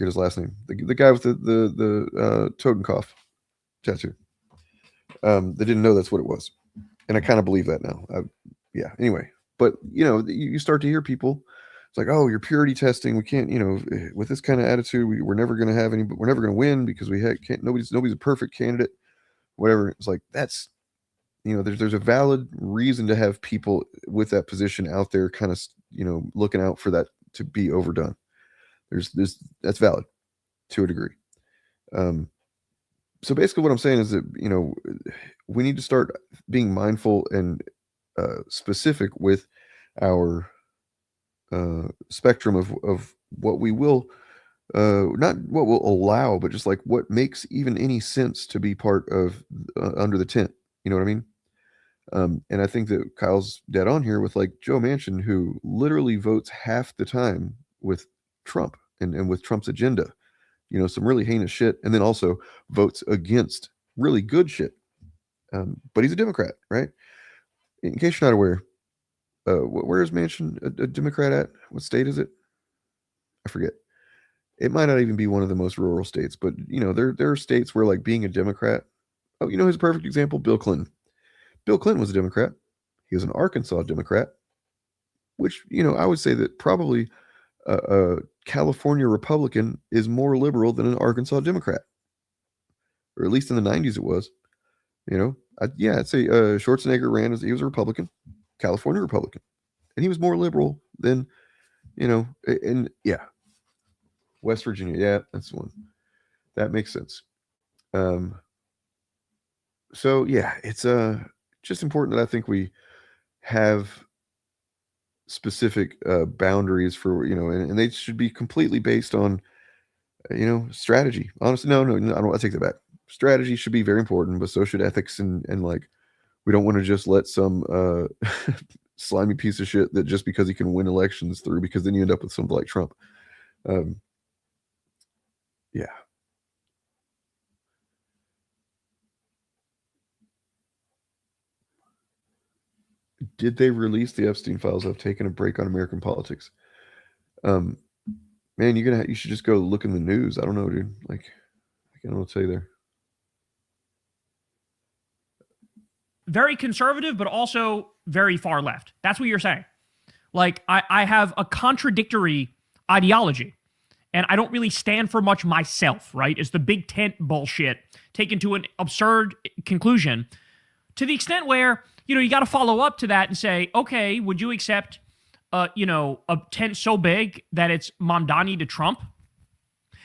his last name. The guy with the Totenkopf tattoo. They didn't know that's what it was. And I kind of believe that now. Anyway, but you start to hear people, it's like, oh, you're purity testing. We can't, with this kind of attitude, we're never going to have we're never going to win because nobody's a perfect candidate, whatever. It's like, that's, there's a valid reason to have people with that position out there kind of, looking out for that to be overdone. That's valid to a degree. So basically what I'm saying is that, we need to start being mindful and specific with our spectrum of what we will, not what we'll allow, but just like what makes even any sense to be part of under the tent. You know what I mean? And I think that Kyle's dead on here with Joe Manchin, who literally votes half the time with Trump and with Trump's agenda, some really heinous shit, and then also votes against really good shit. But he's a Democrat, right? In case you're not aware, where is Manchin a Democrat at? What state is it? I forget. It might not even be one of the most rural states, but there are states where being a Democrat. Oh, who's a perfect example? Bill Clinton. Bill Clinton was a Democrat. He was an Arkansas Democrat, which, I would say that probably a California Republican is more liberal than an Arkansas Democrat. or at least in the 90s it was. You know, I'd say Schwarzenegger ran he was a Republican, California Republican, and he was more liberal than, you know, and yeah, West Virginia, yeah, that's the one. That makes sense. So yeah, it's just important that I think we have specific boundaries for, you know, and they should be completely based on, you know, strategy. Honestly, no, I take that back. Strategy should be very important, but so should ethics, and like, we don't want to just let some slimy piece of shit that just because he can win elections through, because then you end up with something like Trump. Yeah. Did they release the Epstein files? I've taken a break on American politics. Man, you should just go look in the news. I don't know, dude. Like, I don't know what to say there. Very conservative, but also very far left. That's what you're saying. Like, I have a contradictory ideology, and I don't really stand for much myself, right? It's the big tent bullshit taken to an absurd conclusion, to the extent where, you know, you got to follow up to that and say, okay, would you accept, you know, a tent so big that it's Mamdani to Trump?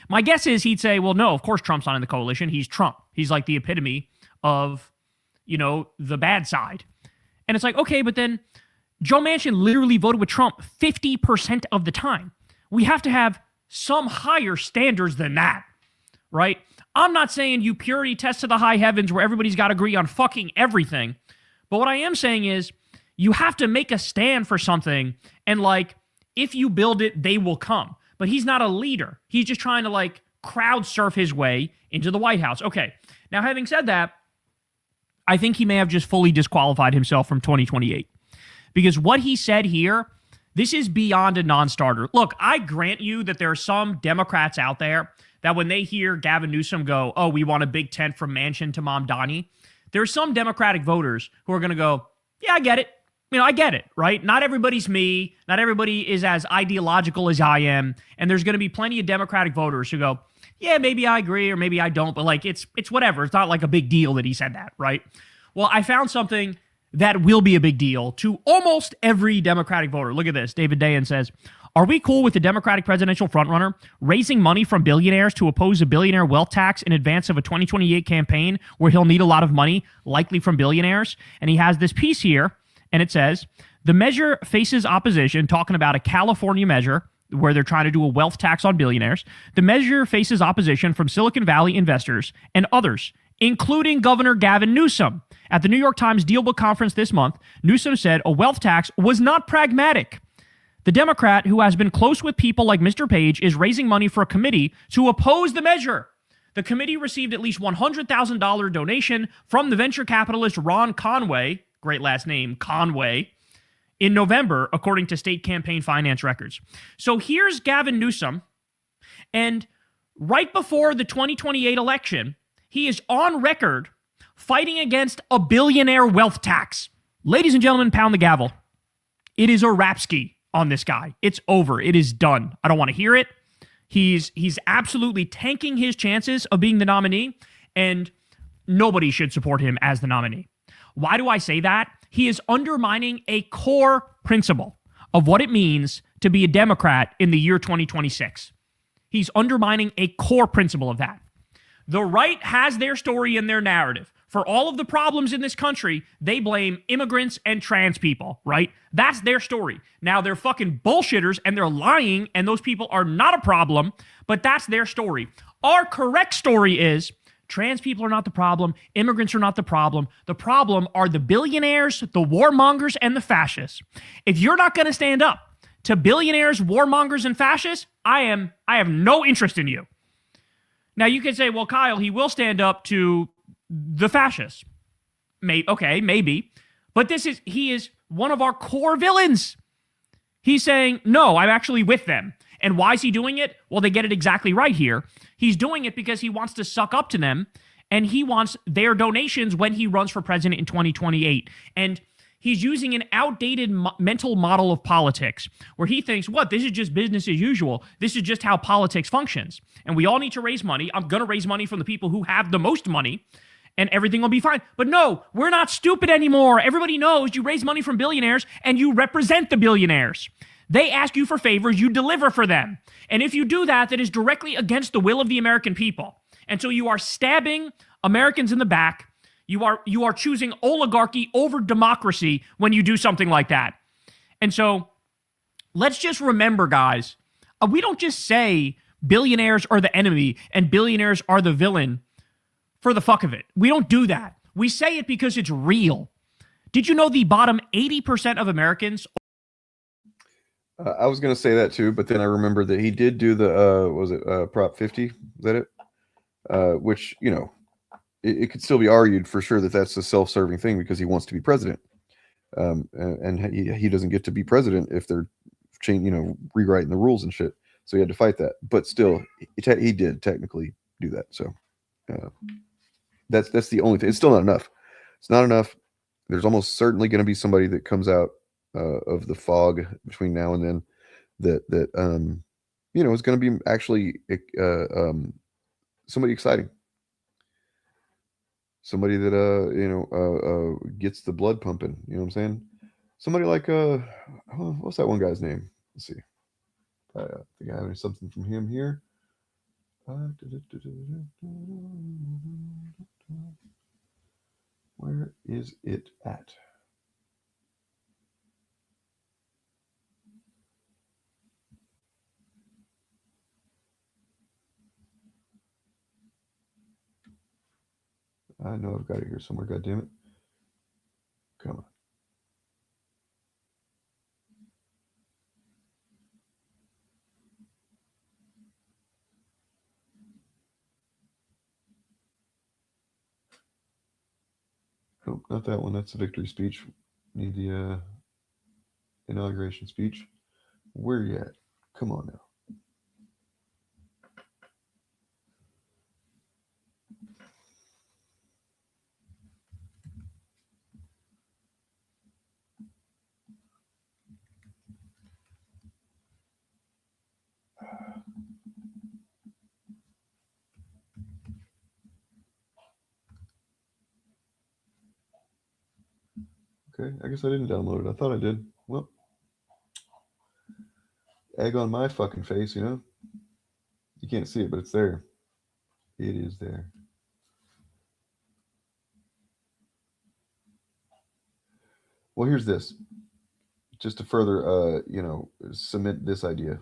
My guess is he'd say, well, no, of course Trump's not in the coalition. He's Trump. He's like the epitome of, you know, the bad side. And it's like, okay, but then Joe Manchin literally voted with Trump 50% of the time. We have to have some higher standards than that, right? I'm not saying you purity test to the high heavens where everybody's got to agree on fucking everything. But what I am saying is you have to make a stand for something, and like, if you build it, they will come. But he's not a leader. He's just trying to like crowd surf his way into the White House. Okay. Now, having said that, I think he may have just fully disqualified himself from 2028. Because what he said here, this is beyond a non-starter. Look, I grant you that there are some Democrats out there that when they hear Gavin Newsom go, oh, we want a big tent from Manchin to Mamdani, there's some Democratic voters who are going to go, yeah, I get it. You know, I get it, right? Not everybody's me. Not everybody is as ideological as I am. And there's going to be plenty of Democratic voters who go, yeah, maybe I agree or maybe I don't, but like, it's whatever. It's not like a big deal that he said that, right? Well, I found something that will be a big deal to almost every Democratic voter. Look at this. David Dayan says, are we cool with the Democratic presidential frontrunner raising money from billionaires to oppose a billionaire wealth tax in advance of a 2028 campaign where he'll need a lot of money, likely from billionaires? And he has this piece here, and it says, the measure faces opposition, talking about a California measure where they're trying to do a wealth tax on billionaires. The measure faces opposition from Silicon Valley investors and others, including Governor Gavin Newsom. At the New York Times DealBook conference this month, Newsom said a wealth tax was not pragmatic. The Democrat, who has been close with people like Mr. Page, is raising money for a committee to oppose the measure. The committee received at least $100,000 donation from the venture capitalist Ron Conway, great last name, Conway, in November, according to state campaign finance records. So here's Gavin Newsom, and right before the 2028 election, he is on record fighting against a billionaire wealth tax. Ladies and gentlemen, pound the gavel. It is a rap-ski on this guy. It's over. It is done. I don't want to hear it. He's absolutely tanking his chances of being the nominee, and nobody should support him as the nominee. Why do I say that? He is undermining a core principle of what it means to be a Democrat in the year 2026. He's undermining a core principle of that. The right has their story and their narrative. For all of the problems in this country, they blame immigrants and trans people, right? That's their story. Now, they're fucking bullshitters and they're lying, and those people are not a problem, but that's their story. Our correct story is trans people are not the problem. Immigrants are not the problem. The problem are the billionaires, the warmongers, and the fascists. If you're not going to stand up to billionaires, warmongers, and fascists, I have no interest in you. Now, you can say, well, Kyle, he will stand up to the fascists. Maybe. But he is one of our core villains. He's saying, no, I'm actually with them. And why is he doing it? Well, they get it exactly right here. He's doing it because he wants to suck up to them, and he wants their donations when he runs for president in 2028. And He's using an outdated mental model of politics where he thinks, what, this is just business as usual. This is just how politics functions. And we all need to raise money. I'm going to raise money from the people who have the most money and everything will be fine. But no, we're not stupid anymore. Everybody knows you raise money from billionaires and you represent the billionaires. They ask you for favors, you deliver for them. And if you do that, that is directly against the will of the American people. And so you are stabbing Americans in the back. You are choosing oligarchy over democracy when you do something like that. And so let's just remember, guys, we don't just say billionaires are the enemy and billionaires are the villain for the fuck of it. We don't do that. We say it because it's real. Did you know the bottom 80% of Americans? I was going to say that too, but then I remembered that he did do the, Prop 50? Is that it? Which, you know, it could still be argued for sure that that's a self-serving thing because he wants to be president. And he doesn't get to be president if they're rewriting the rules and shit. So he had to fight that. But still, he did technically do that. So that's the only thing. It's still not enough. It's not enough. There's almost certainly going to be somebody that comes out of the fog between now and then that is going to be actually somebody exciting. Somebody that gets the blood pumping, you know what I'm saying? Somebody like what's that one guy's name? Let's see. I think I have something from him here. Where is it at? I know I've got it here somewhere, God damn it. Come on. Nope, not that one. That's the victory speech. Need the inauguration speech. Where you at? Come on now. Okay, I guess I didn't download it. I thought I did. Well, egg on my fucking face, you know? You can't see it, but it's there. It is there. Well, here's this. Just to further, cement this idea.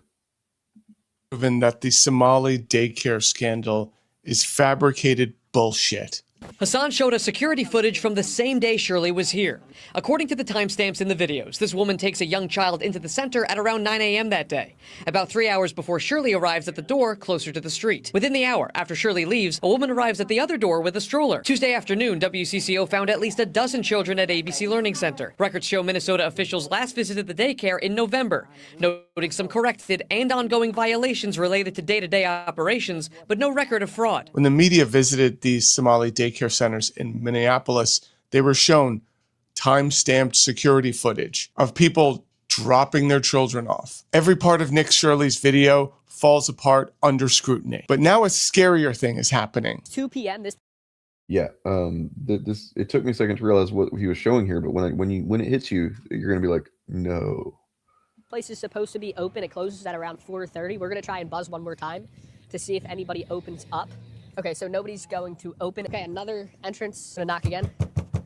Proven that the Somali daycare scandal is fabricated bullshit. Hassan showed us security footage from the same day Shirley was here. According to the timestamps in the videos, this woman takes a young child into the center at around 9 a.m. that day, about 3 hours before Shirley arrives at the door closer to the street. Within the hour after Shirley leaves, a woman arrives at the other door with a stroller. Tuesday afternoon, WCCO found at least a dozen children at ABC Learning Center. Records show Minnesota officials last visited the daycare in November, noting some corrected and ongoing violations related to day-to-day operations, but no record of fraud. When the media visited these Somali daycare centers in Minneapolis, they were shown time-stamped security footage of people dropping their children off. Every part of Nick Shirley's video falls apart under scrutiny. But now a scarier thing is happening. 2 p.m. this. Yeah, it took me a second to realize what he was showing here, but when it hits you, you're gonna be like, no. Place is supposed to be open. It closes at around 4:30. We're gonna try and buzz one more time to see if anybody opens up. Okay, so nobody's going to open. Okay, another entrance. Gonna knock again.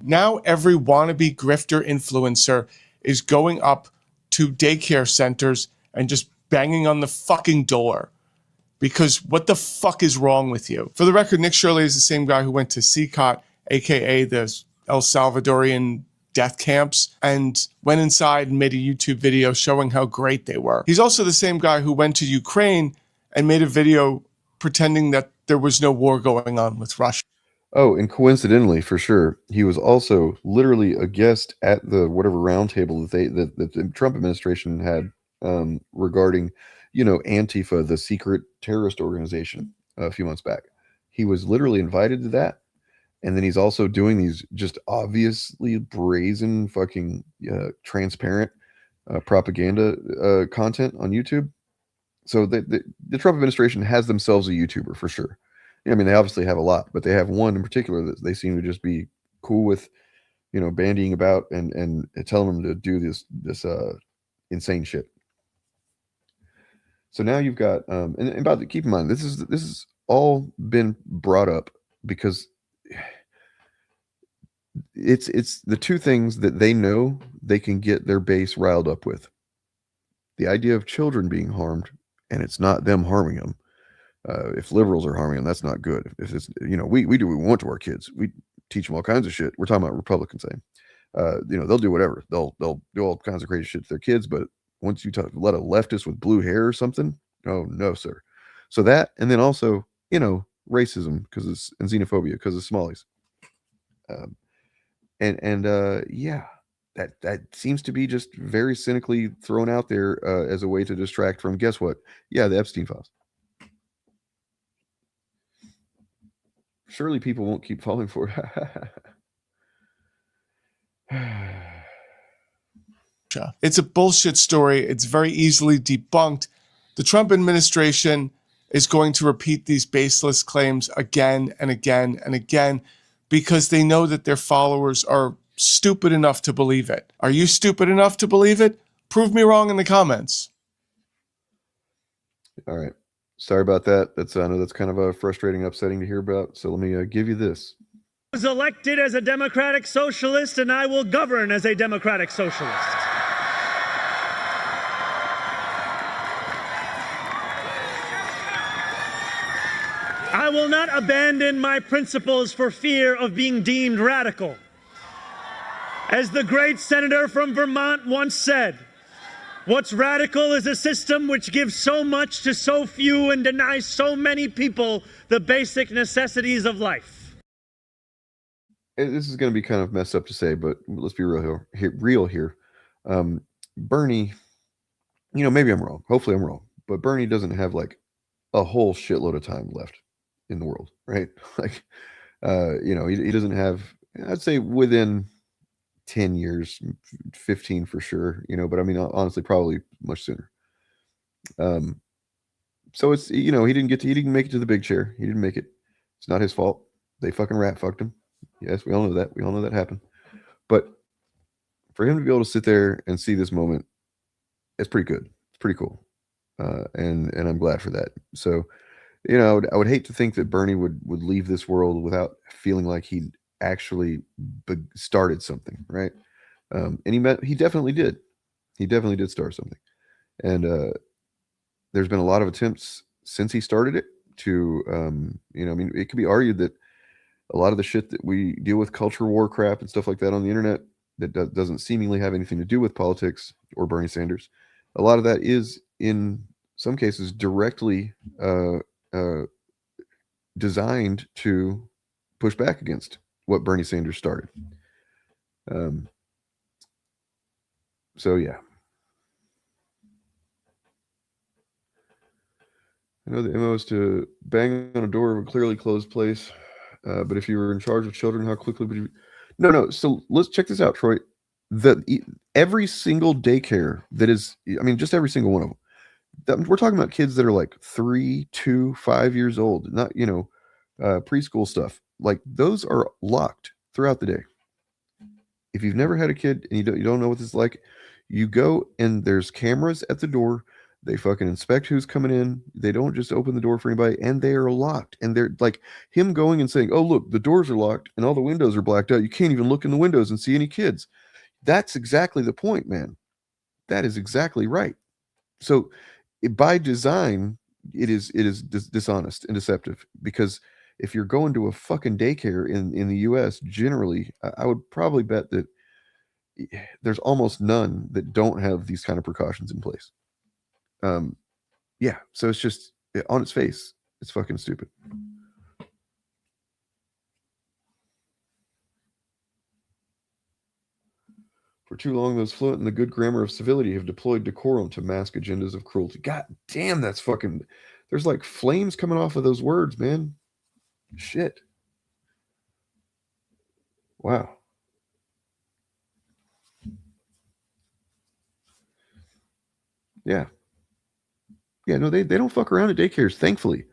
Now every wannabe grifter influencer is going up to daycare centers and just banging on the fucking door. Because what the fuck is wrong with you? For the record, Nick Shirley is the same guy who went to CCOT, aka the El Salvadorian death camps, and went inside and made a YouTube video showing how great they were. He's also the same guy who went to Ukraine and made a video pretending that there was no war going on with Russia. Oh, and coincidentally, for sure, he was also literally a guest at the whatever roundtable that the Trump administration had regarding, Antifa, the secret terrorist organization, a few months back. He was literally invited to that, And then he's also doing these just obviously brazen fucking transparent propaganda content on YouTube. So the Trump administration has themselves a YouTuber for sure. I mean, they obviously have a lot, but they have one in particular that they seem to just be cool with, bandying about and telling them to do this insane shit. So now you've got and about to keep in mind, this is all been brought up because it's the two things that they know they can get their base riled up with. The idea of children being harmed, and it's not them harming them. If liberals are harming them, that's not good. If it's, we do what we want to our kids. We teach them all kinds of shit. We're talking about Republicans saying, they'll do whatever. They'll do all kinds of crazy shit to their kids. But once you let a leftist with blue hair or something, oh no, sir. So that, and then also, racism and xenophobia because of Somalis. Yeah, that seems to be just very cynically thrown out there as a way to distract from, guess what? Yeah, the Epstein files. Surely people won't keep falling for it. It's a bullshit story. It's very easily debunked. The Trump administration is going to repeat these baseless claims again and again and again because they know that their followers are stupid enough to believe it. Are you stupid enough to believe it? Prove me wrong in the comments. All right. Sorry about that. I know that's kind of frustrating, upsetting to hear about. So let me give you this. I was elected as a democratic socialist, and I will govern as a democratic socialist. I will not abandon my principles for fear of being deemed radical. As the great senator from Vermont once said, what's radical is a system which gives so much to so few and denies so many people the basic necessities of life. This is going to be kind of messed up to say, but let's be real here. Bernie, maybe I'm wrong. Hopefully I'm wrong. But Bernie doesn't have like a whole shitload of time left in the world, right? Like, he doesn't have, I'd say within 10 years, 15 for sure, but I mean, honestly, probably much sooner. So it's, he didn't make it to the big chair. He didn't make it. It's not his fault. They fucking rat fucked him. Yes, we all know that. We all know that happened. But for him to be able to sit there and see this moment, it's pretty good. It's pretty cool. And I'm glad for that. So, I would hate to think that Bernie would leave this world without feeling like he actually started something, right? And he definitely did. He definitely did start something. And there's been a lot of attempts since he started it to, it could be argued that a lot of the shit that we deal with, culture war crap and stuff like that on the internet that doesn't seemingly have anything to do with politics or Bernie Sanders, a lot of that is in some cases directly designed to push back against what Bernie Sanders started. So yeah. I know the MO is to bang on a door of a clearly closed place, but if you were in charge of children, how quickly would you? No. So let's check this out, Troy. Every single daycare that is, just every single one of them. We're talking about kids that are like 3, 2, 5 years old, not preschool stuff. Like those are locked throughout the day. If you've never had a kid and you don't know what this is like, you go and there's cameras at the door. They fucking inspect who's coming in. They don't just open the door for anybody, and they are locked. And they're like him going and saying, "Oh, look, the doors are locked and all the windows are blacked out. You can't even look in the windows and see any kids." That's exactly the point, man. That is exactly right. So by design, it is dishonest and deceptive, because if you're going to a fucking daycare in the US, generally, I would probably bet that there's almost none that don't have these kind of precautions in place. Yeah, so it's just on its face, it's fucking stupid. For too long, those fluent in the good grammar of civility have deployed decorum to mask agendas of cruelty. God damn, that's fucking... There's like flames coming off of those words, man. Shit. Wow. Yeah. Yeah, no, they don't fuck around at daycares, thankfully.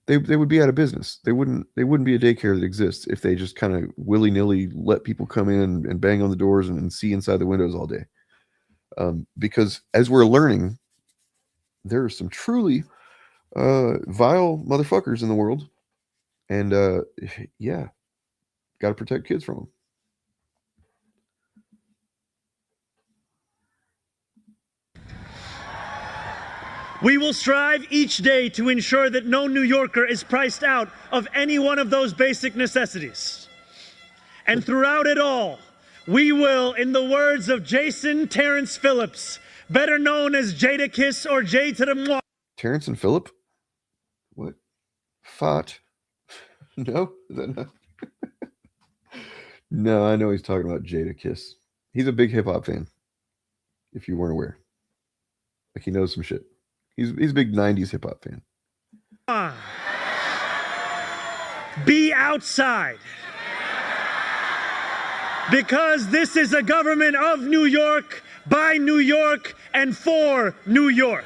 They would be out of business. They wouldn't be a daycare that exists if they just kind of willy-nilly let people come in and bang on the doors and see inside the windows all day. Because as we're learning, there are some truly vile motherfuckers in the world. And yeah, got to protect kids from them. We will strive each day to ensure that no New Yorker is priced out of any one of those basic necessities. And throughout it all, we will, in the words of Jason Terrence Phillips, better known as Jadakiss or J to the Moi. Terrence and Phillip? What? Fought? No? Is that not? No, I know he's talking about Jadakiss. He's a big hip-hop fan, if you weren't aware. Like, he knows some shit. He's a big 90s hip-hop fan. Be outside. Because this is a government of New York, by New York, and for New York.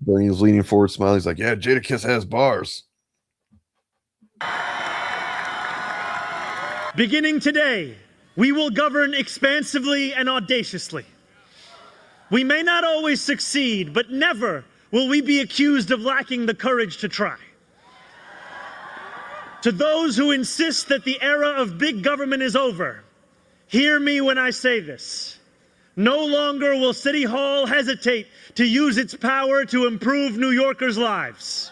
Bernie was leaning forward, smiling. He's like, yeah, Jadakiss has bars. Beginning today, we will govern expansively and audaciously. We may not always succeed, but never will we be accused of lacking the courage to try. To those who insist that the era of big government is over, hear me when I say this. No longer will City Hall hesitate to use its power to improve New Yorkers' lives.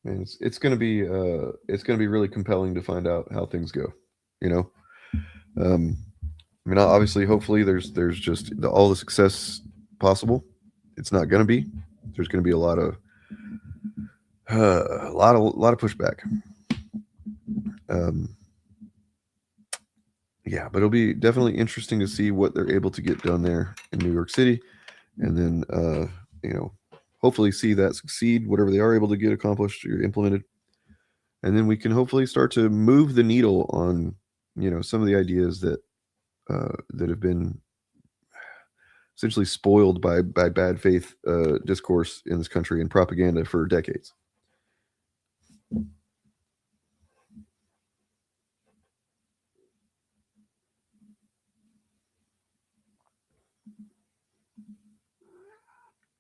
Man, it's gonna be really compelling to find out how things go. You know, I mean, obviously, hopefully, there's just all the success possible. It's not gonna be. There's gonna be a lot of pushback. Yeah, but it'll be definitely interesting to see what they're able to get done there in New York City, and then you know, hopefully see that succeed, whatever they are able to get accomplished or implemented, and then we can hopefully start to move the needle on, you know, some of the ideas that have been essentially spoiled by bad faith discourse in this country and propaganda for decades.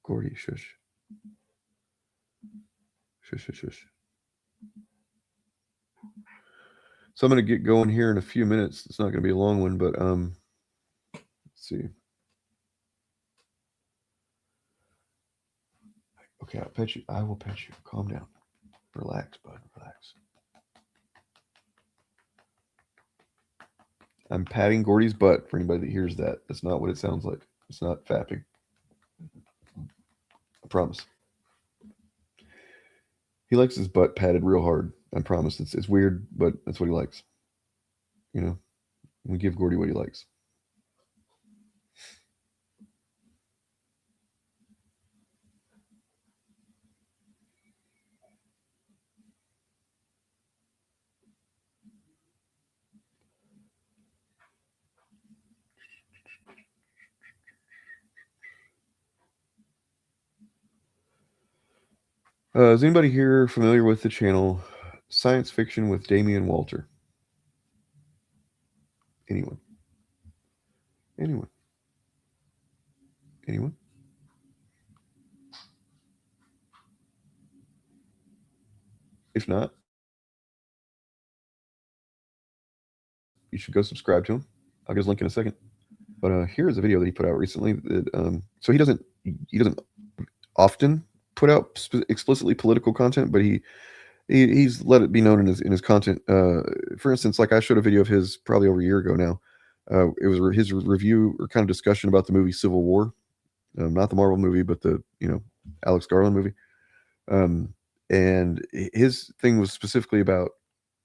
Gordy, shush. Shush, shush, shush. So I'm going to get going here in a few minutes. It's not going to be a long one, but let's see. Okay, I'll pet you. I will pet you. Calm down. Relax, bud. Relax. I'm patting Gordy's butt for anybody that hears that. That's not what it sounds like. It's not fapping. I promise. He likes his butt patted real hard. I promise. It's weird, but that's what he likes. You know, we give Gordy what he likes. Is anybody here familiar with the channel Science Fiction with Damian Walter? Anyone? Anyone? Anyone? If not, you should go subscribe to him. I'll get his link in a second. But here's a video that he put out recently. That so he doesn't often put out explicitly political content, but he's let it be known in his content. For instance, like I showed a video of his probably over a year ago now. It was his review or kind of discussion about the movie Civil War, not the Marvel movie, but the Alex Garland movie. And his thing was specifically about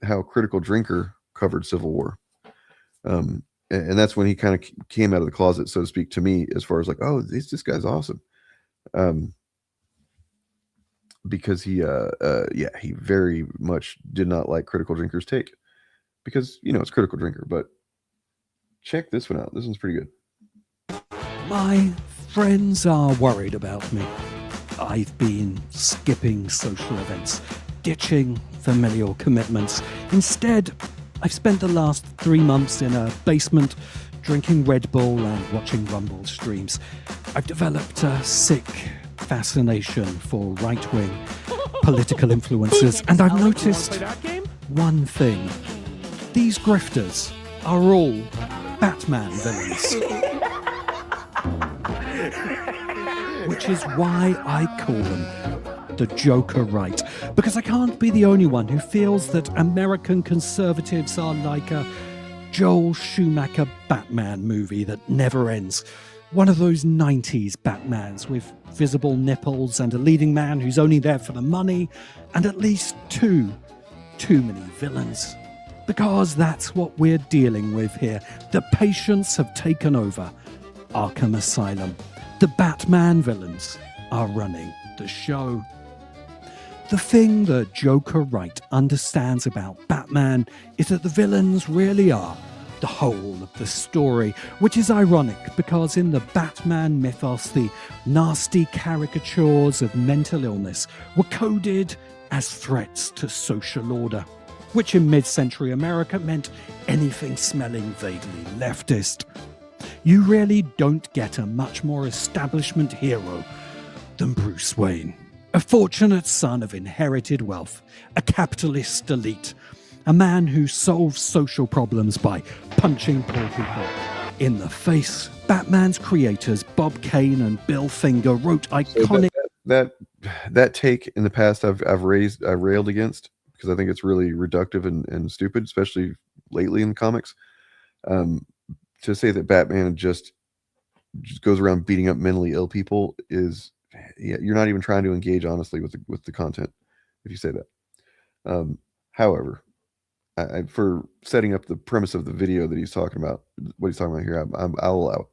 how Critical Drinker covered Civil War. And that's when he kind of came out of the closet, so to speak, to me, as far as like, oh, this guy's awesome. because he very much did not like Critical Drinker's take, because it's Critical Drinker. But check this one out. This one's pretty good. My friends are worried about me. I've been skipping social events, ditching familial commitments. Instead, I've spent the last 3 months in a basement drinking Red Bull and watching Rumble streams. I've developed a sick fascination for right-wing political influencers, and I've noticed one thing. These grifters are all Batman villains. Which is why I call them the Joker right. Because I can't be the only one who feels that American conservatives are like a Joel Schumacher Batman movie that never ends. One of those 90s Batmans with visible nipples and a leading man who's only there for the money, and at least too many villains. Because that's what we're dealing with here. The patients have taken over Arkham Asylum. The Batman villains are running the show. The thing the Joker right understands about Batman is that the villains really are the whole of the story, which is ironic because in the Batman mythos, the nasty caricatures of mental illness were coded as threats to social order, which in mid-century America meant anything smelling vaguely leftist. You really don't get a much more establishment hero than Bruce Wayne. A fortunate son of inherited wealth, a capitalist elite, a man who solves social problems by punching poor people in the face. Batman's creators, Bob Kane and Bill Finger, wrote iconic... So that take in the past I've railed against, because I think it's really reductive and stupid, especially lately in comics. To say that Batman just goes around beating up mentally ill people is, you're not even trying to engage honestly with the content if you say that. However, for setting up the premise of the video that he's talking about, what he's talking about here, I'll allow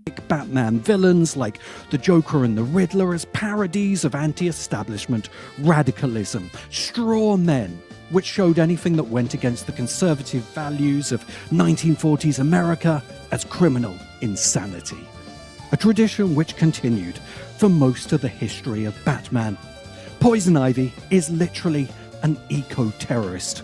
it. Batman villains like the Joker and the Riddler as parodies of anti-establishment radicalism, straw men, which showed anything that went against the conservative values of 1940s America as criminal insanity. A tradition which continued for most of the history of Batman. Poison Ivy is literally an eco-terrorist.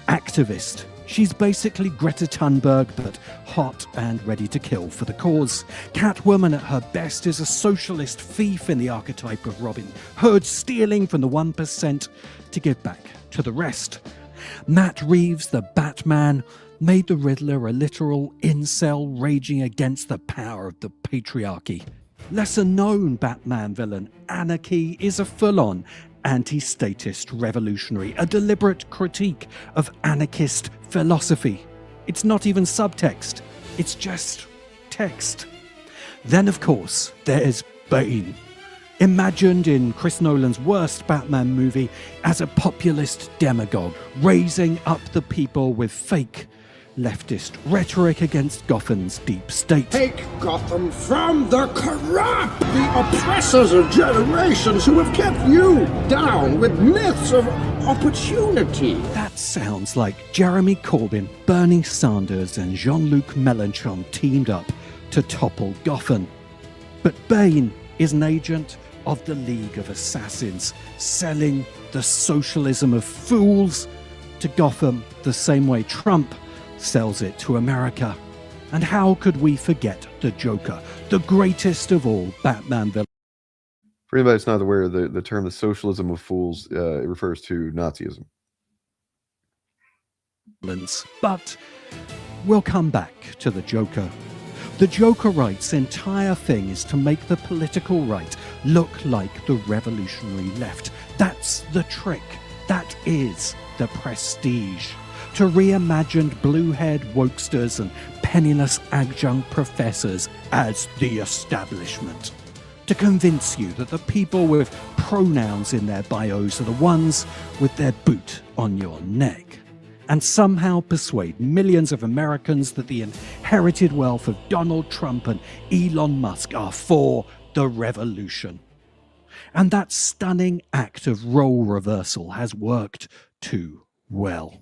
Activist. She's basically Greta Thunberg, but hot and ready to kill for the cause. Catwoman at her best is a socialist thief in the archetype of Robin Hood, stealing from the 1% to give back to the rest. Matt Reeves, the Batman, made the Riddler a literal incel raging against the power of the patriarchy. Lesser known Batman villain, Anarchy, is a full-on anti-statist revolutionary, a deliberate critique of anarchist philosophy. It's not even subtext, it's just text. Then, of course, there's Bane, imagined in Chris Nolan's worst Batman movie as a populist demagogue, raising up the people with fake leftist rhetoric against Gotham's deep state. Take Gotham from the corrupt, the oppressors of generations who have kept you down with myths of opportunity. That sounds like Jeremy Corbyn, Bernie Sanders and Jean-Luc Mélenchon teamed up to topple Gotham. But Bane is an agent of the League of Assassins, selling the socialism of fools to Gotham the same way Trump sells it to America. And how could we forget the Joker, the greatest of all Batman villains? For anybody that's not aware, the term the socialism of fools, it refers to Nazism. But we'll come back to the Joker. The Joker right's entire thing is to make the political right look like the revolutionary left. That's the trick. That is the prestige. To reimagined blue-haired wokesters and penniless adjunct professors as the establishment. To convince you that the people with pronouns in their bios are the ones with their boot on your neck. And somehow persuade millions of Americans that the inherited wealth of Donald Trump and Elon Musk are for the revolution. And that stunning act of role reversal has worked too well.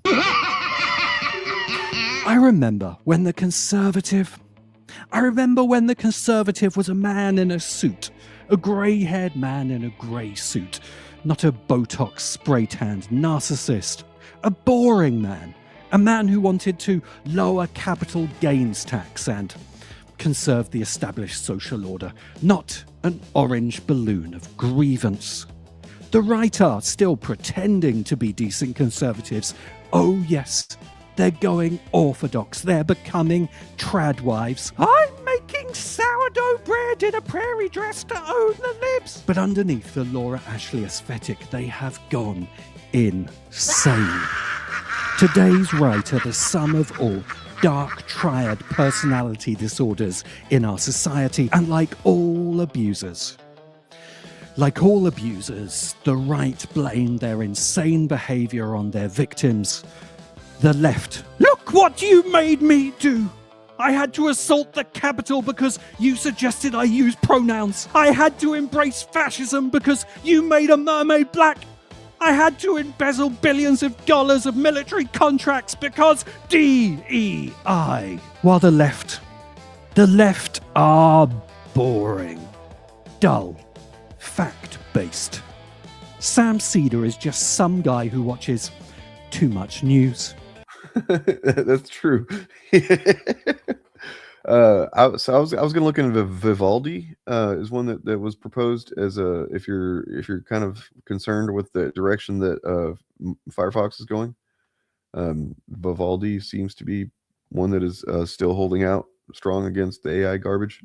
I remember when the Conservative was a man in a suit, a grey-haired man in a grey suit, not a Botox spray-tanned narcissist, a boring man, a man who wanted to lower capital gains tax and conserve the established social order, not an orange balloon of grievance. The right are still pretending to be decent conservatives. Oh yes, they're going orthodox. They're becoming tradwives. I'm making sourdough bread in a prairie dress to own the libs. But underneath the Laura Ashley aesthetic, they have gone insane. Today's right are the sum of all dark triad personality disorders in our society, and like all abusers, the right blame their insane behavior on their victims. The left, look what you made me do! I had to assault the Capitol because you suggested I use pronouns. I had to embrace fascism because you made a mermaid black. I had to embezzle billions of dollars of military contracts because DEI. While the left are boring, dull, fact-based. Sam Cedar is just some guy who watches too much news. That's true. I was going to look into Vivaldi. Is one that was proposed as a if you're kind of concerned with the direction that Firefox is going. Vivaldi seems to be one that is still holding out strong against the AI garbage.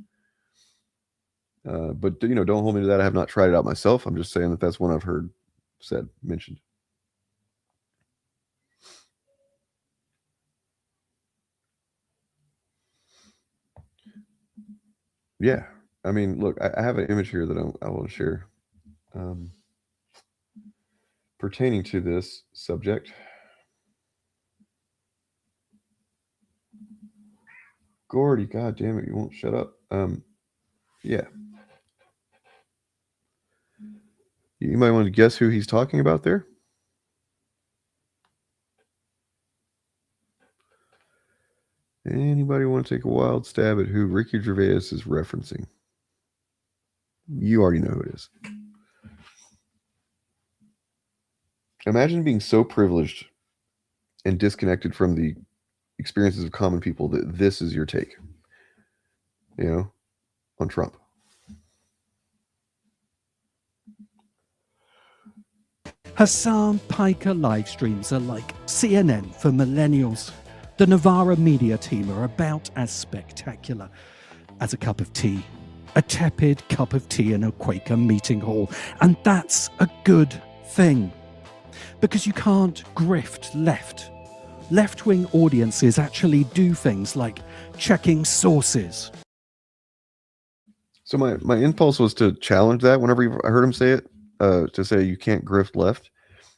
But don't hold me to that. I have not tried it out myself. I'm just saying that that's one I've heard mentioned. Yeah, I mean, look, I have an image here that I want to share pertaining to this subject. Gordy, God damn it, you won't shut up. Yeah. You might want to guess who he's talking about there. Anybody want to take a wild stab at who Ricky Gervais is referencing? You already know who it is. Imagine being so privileged and disconnected from the experiences of common people that this is your take, on Trump. Hassan Piker live streams are like CNN for millennials. The Navarra media team are about as spectacular as a cup of tea. A tepid cup of tea in a Quaker meeting hall. And that's a good thing. Because you can't grift left. Left-wing audiences actually do things like checking sources. So my impulse was to challenge that whenever I heard him say it, to say you can't grift left.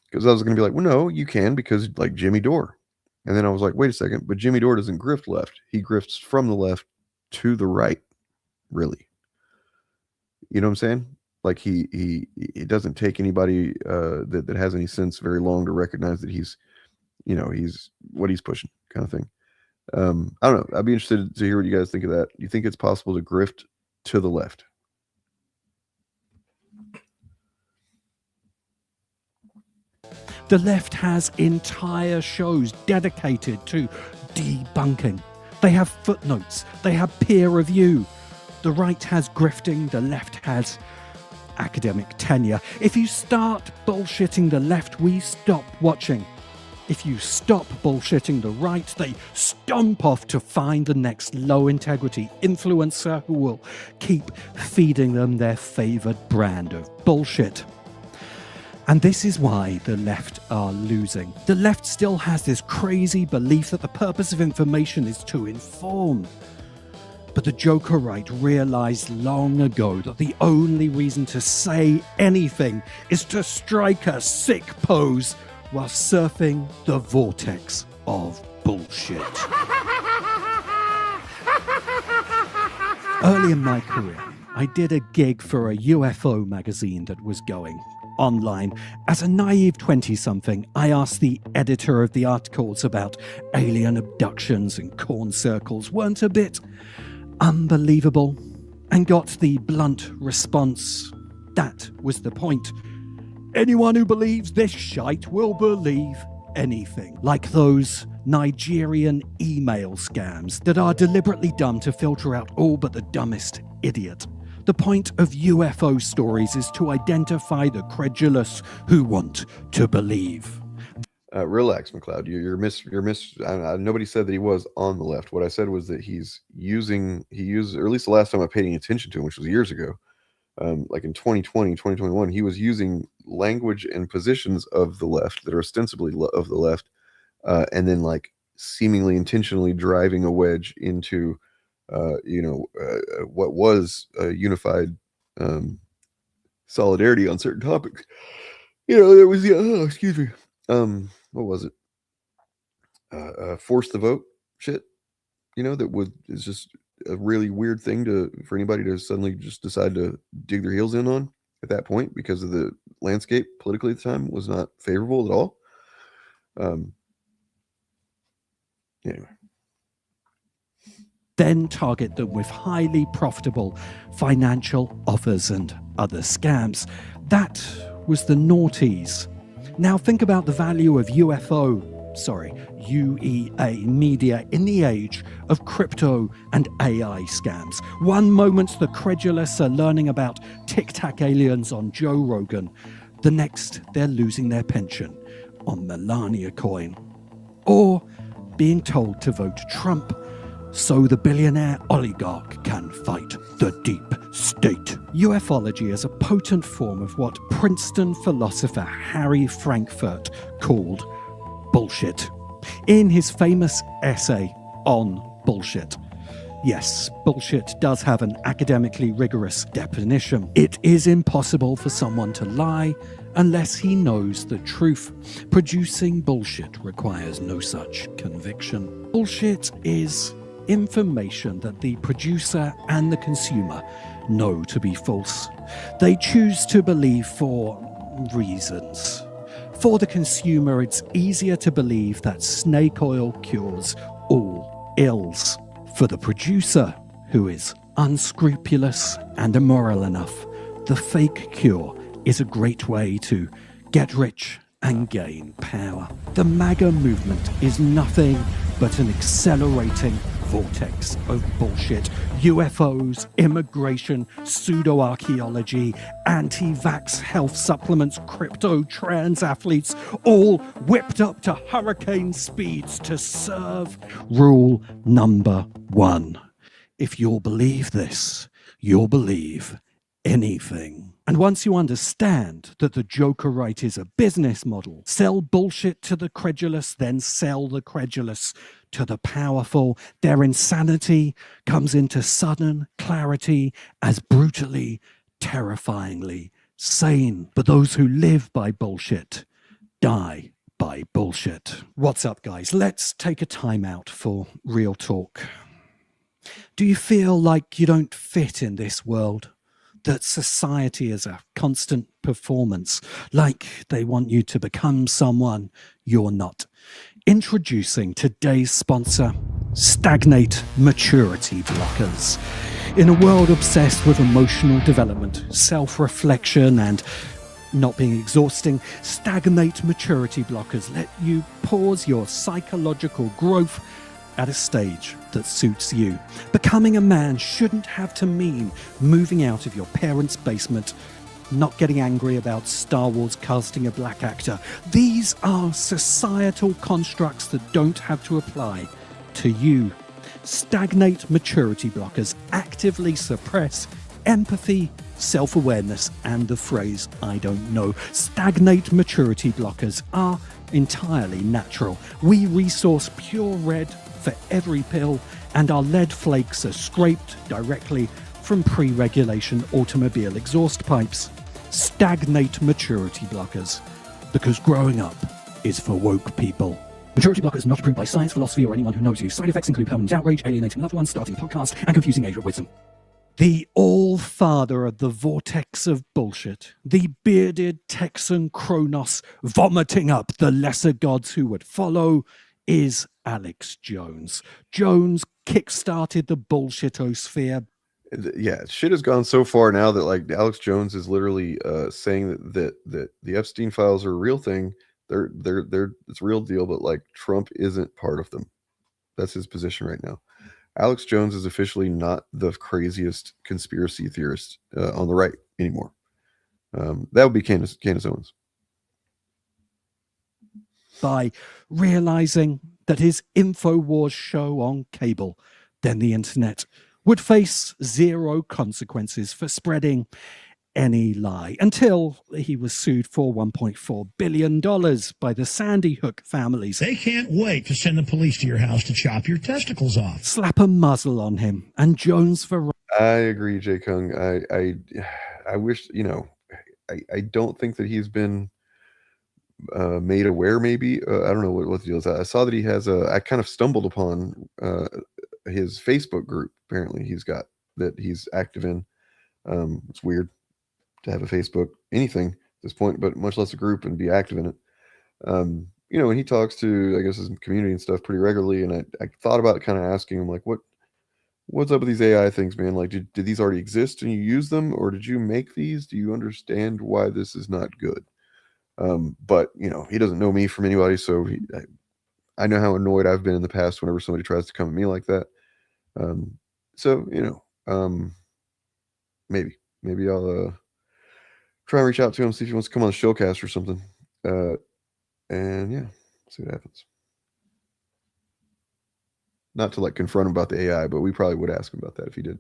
Because I was going to be like, well, no, you can, because like Jimmy Dore. And then I was like, wait a second, but Jimmy Dore doesn't grift left. He grifts from the left to the right, really. You know what I'm saying? Like he doesn't take anybody that has any sense very long to recognize that he's what he's pushing, kind of thing. I don't know. I'd be interested to hear what you guys think of that. You think it's possible to grift to the left? The left has entire shows dedicated to debunking. They have footnotes. They have peer review. The right has grifting. The left has academic tenure. If you start bullshitting the left, we stop watching. If you stop bullshitting the right, they stomp off to find the next low-integrity influencer who will keep feeding them their favored brand of bullshit. And this is why the left are losing. The left still has this crazy belief that the purpose of information is to inform. But the Joker right realized long ago that the only reason to say anything is to strike a sick pose while surfing the vortex of bullshit. Early in my career, I did a gig for a UFO magazine that was going online. As a naive 20-something, I asked the editor of the articles about alien abductions and corn circles weren't a bit unbelievable, and got the blunt response, that was the point. Anyone who believes this shite will believe anything. Like those Nigerian email scams that are deliberately done to filter out all but the dumbest idiot. The point of UFO stories is to identify the credulous who want to believe. Relax, McLeod. Nobody said that he was on the left. What I said was that he used, or at least the last time I paid any attention to him, which was years ago, like in 2020, 2021, he was using language and positions of the left that are ostensibly of the left, and then like seemingly intentionally driving a wedge into what was a unified solidarity on certain topics. There was the what was it? Force the vote shit. Is just a really weird thing for anybody to suddenly just decide to dig their heels in on at that point, because of the landscape politically at the time was not favorable at all. Anyway. Then target them with highly profitable financial offers and other scams. That was the noughties. Now think about the value of UEA media in the age of crypto and AI scams. One moment the credulous are learning about tic-tac aliens on Joe Rogan. The next they're losing their pension on Melania coin. Or being told to vote Trump so the billionaire oligarch can fight the deep state. Ufology is a potent form of what Princeton philosopher Harry Frankfurt called bullshit in his famous essay on bullshit. Yes, bullshit does have an academically rigorous definition. It is impossible for someone to lie unless he knows the truth. Producing bullshit requires no such conviction. Bullshit is information that the producer and the consumer know to be false. They choose to believe for reasons. For the consumer, it's easier to believe that snake oil cures all ills. For the producer, who is unscrupulous and immoral enough, the fake cure is a great way to get rich and gain power. The MAGA movement is nothing but an accelerating vortex of bullshit. UFOs, immigration, pseudo-archaeology, anti-vax health supplements, crypto, trans athletes, all whipped up to hurricane speeds to serve rule number 1. If you'll believe this, you'll believe anything. And once you understand that the Joker right is a business model, sell bullshit to the credulous, then sell the credulous to the powerful, their insanity comes into sudden clarity as brutally, terrifyingly sane. But those who live by bullshit die by bullshit. What's up, guys? Let's take a time out for real talk. Do you feel like you don't fit in this world? That society is a constant performance, like they want you to become someone you're not? Introducing today's sponsor, Stagnate Maturity Blockers. In a world obsessed with emotional development, self-reflection, and not being exhausting, Stagnate Maturity Blockers let you pause your psychological growth at a stage that suits you. Becoming a man shouldn't have to mean moving out of your parents' basement, not getting angry about Star Wars casting a black actor. These are societal constructs that don't have to apply to you. Stagnate Maturity Blockers actively suppress empathy, self-awareness, and the phrase "I don't know." Stagnate Maturity Blockers are entirely natural. We resource pure red for every pill, and our lead flakes are scraped directly from pre-regulation automobile exhaust pipes. Stagnate Maturity Blockers, because growing up is for woke people. Maturity blockers not approved by science, philosophy, or anyone who knows you. Side effects include permanent outrage, alienating loved ones, starting podcasts, and confusing age with wisdom. The all-father of the vortex of bullshit, the bearded Texan Kronos vomiting up the lesser gods who would follow, is Alex Jones. Jones kick-started the bullshitosphere. Yeah, shit has gone so far now that like Alex Jones is literally saying that the Epstein files are a real thing. They're it's a real deal, but like Trump isn't part of them. That's his position right now. Alex Jones is officially not the craziest conspiracy theorist on the right anymore. That would be Candace Owens. By realizing that his InfoWars show on cable, then the internet, would face zero consequences for spreading any lie until he was sued for $1.4 billion by the Sandy Hook families. They can't wait to send the police to your house to chop your testicles off. Slap a muzzle on him, and Jones for... I agree, Jay Kung. I wish, you know, I don't think that he's been made aware, maybe. I don't know what the deal is. I saw that he has I kind of stumbled upon his Facebook group, apparently he's got, that he's active in. It's weird to have a Facebook anything at this point, but much less a group and be active in it. You know, and he talks to, I guess, his community and stuff pretty regularly, and I thought about kind of asking him, like, what's up with these AI things, man? Like, did these already exist and you use them, or did you make these? Do you understand why this is not good? But you know, he doesn't know me from anybody, so I know how annoyed I've been in the past whenever somebody tries to come at me like that. So you know, maybe I'll try and reach out to him, see if he wants to come on the Shillcast or something. And yeah, see what happens. Not to like confront him about the AI, but we probably would ask him about that if he did.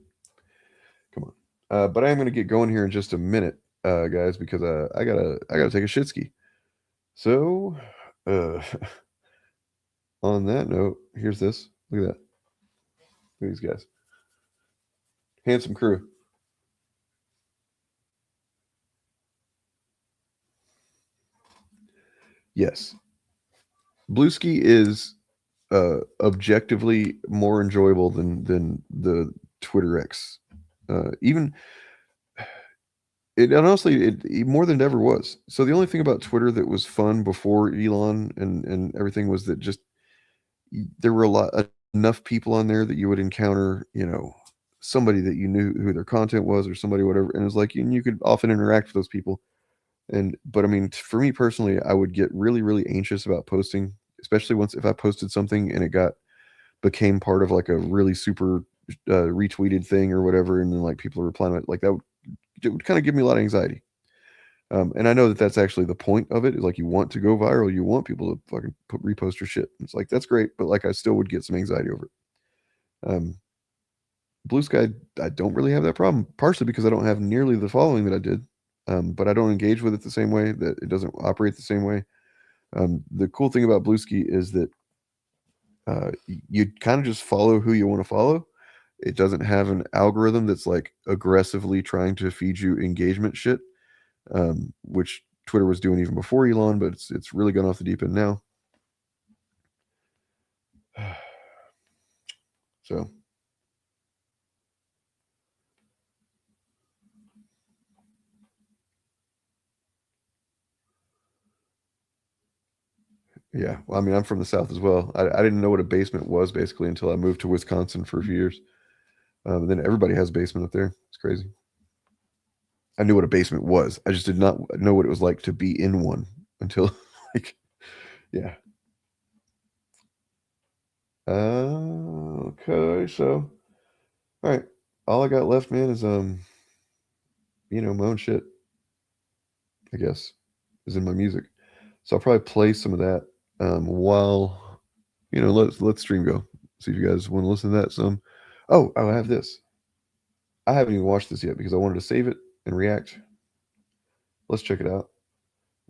Come on. But I am going to get going here in just a minute, guys, because I gotta take a shit ski. So, on that note, here's this. Look at that. Look at these guys. Handsome crew. Yes. Blueski is objectively more enjoyable than the Twitter X. Even it honestly, it more than it ever was. So the only thing about Twitter that was fun before Elon and everything was that just there were enough people on there that you would encounter, you know, somebody that you knew who their content was or somebody, whatever. And it was like, and you could often interact with those people. But I mean, for me personally, I would get really, really anxious about posting, especially if I posted something and it became part of like a really super retweeted thing or whatever. And then like people are replying like that, it would kind of give me a lot of anxiety. And I know that that's actually the point of it, is like you want to go viral. You want people to fucking repost your shit. It's like, that's great. But like, I still would get some anxiety over it. Blue Sky, I don't really have that problem, partially because I don't have nearly the following that I did. But I don't engage with it the same way, that it doesn't operate the same way. The cool thing about Blueski is that you kind of just follow who you want to follow. It doesn't have an algorithm that's like aggressively trying to feed you engagement shit, which Twitter was doing even before Elon, but it's really gone off the deep end now. So. Yeah, well, I mean, I'm from the South as well. I didn't know what a basement was basically until I moved to Wisconsin for a few years. And then everybody has a basement up there. It's crazy. I knew what a basement was. I just did not know what it was like to be in one until, like, yeah. Okay, so, all right. All I got left, man, is, you know, my own shit, I guess, is in my music. So I'll probably play some of that. While, you know, let stream go. See if you guys want to listen to that some. Oh, I have this. I haven't even watched this yet because I wanted to save it and react. Let's check it out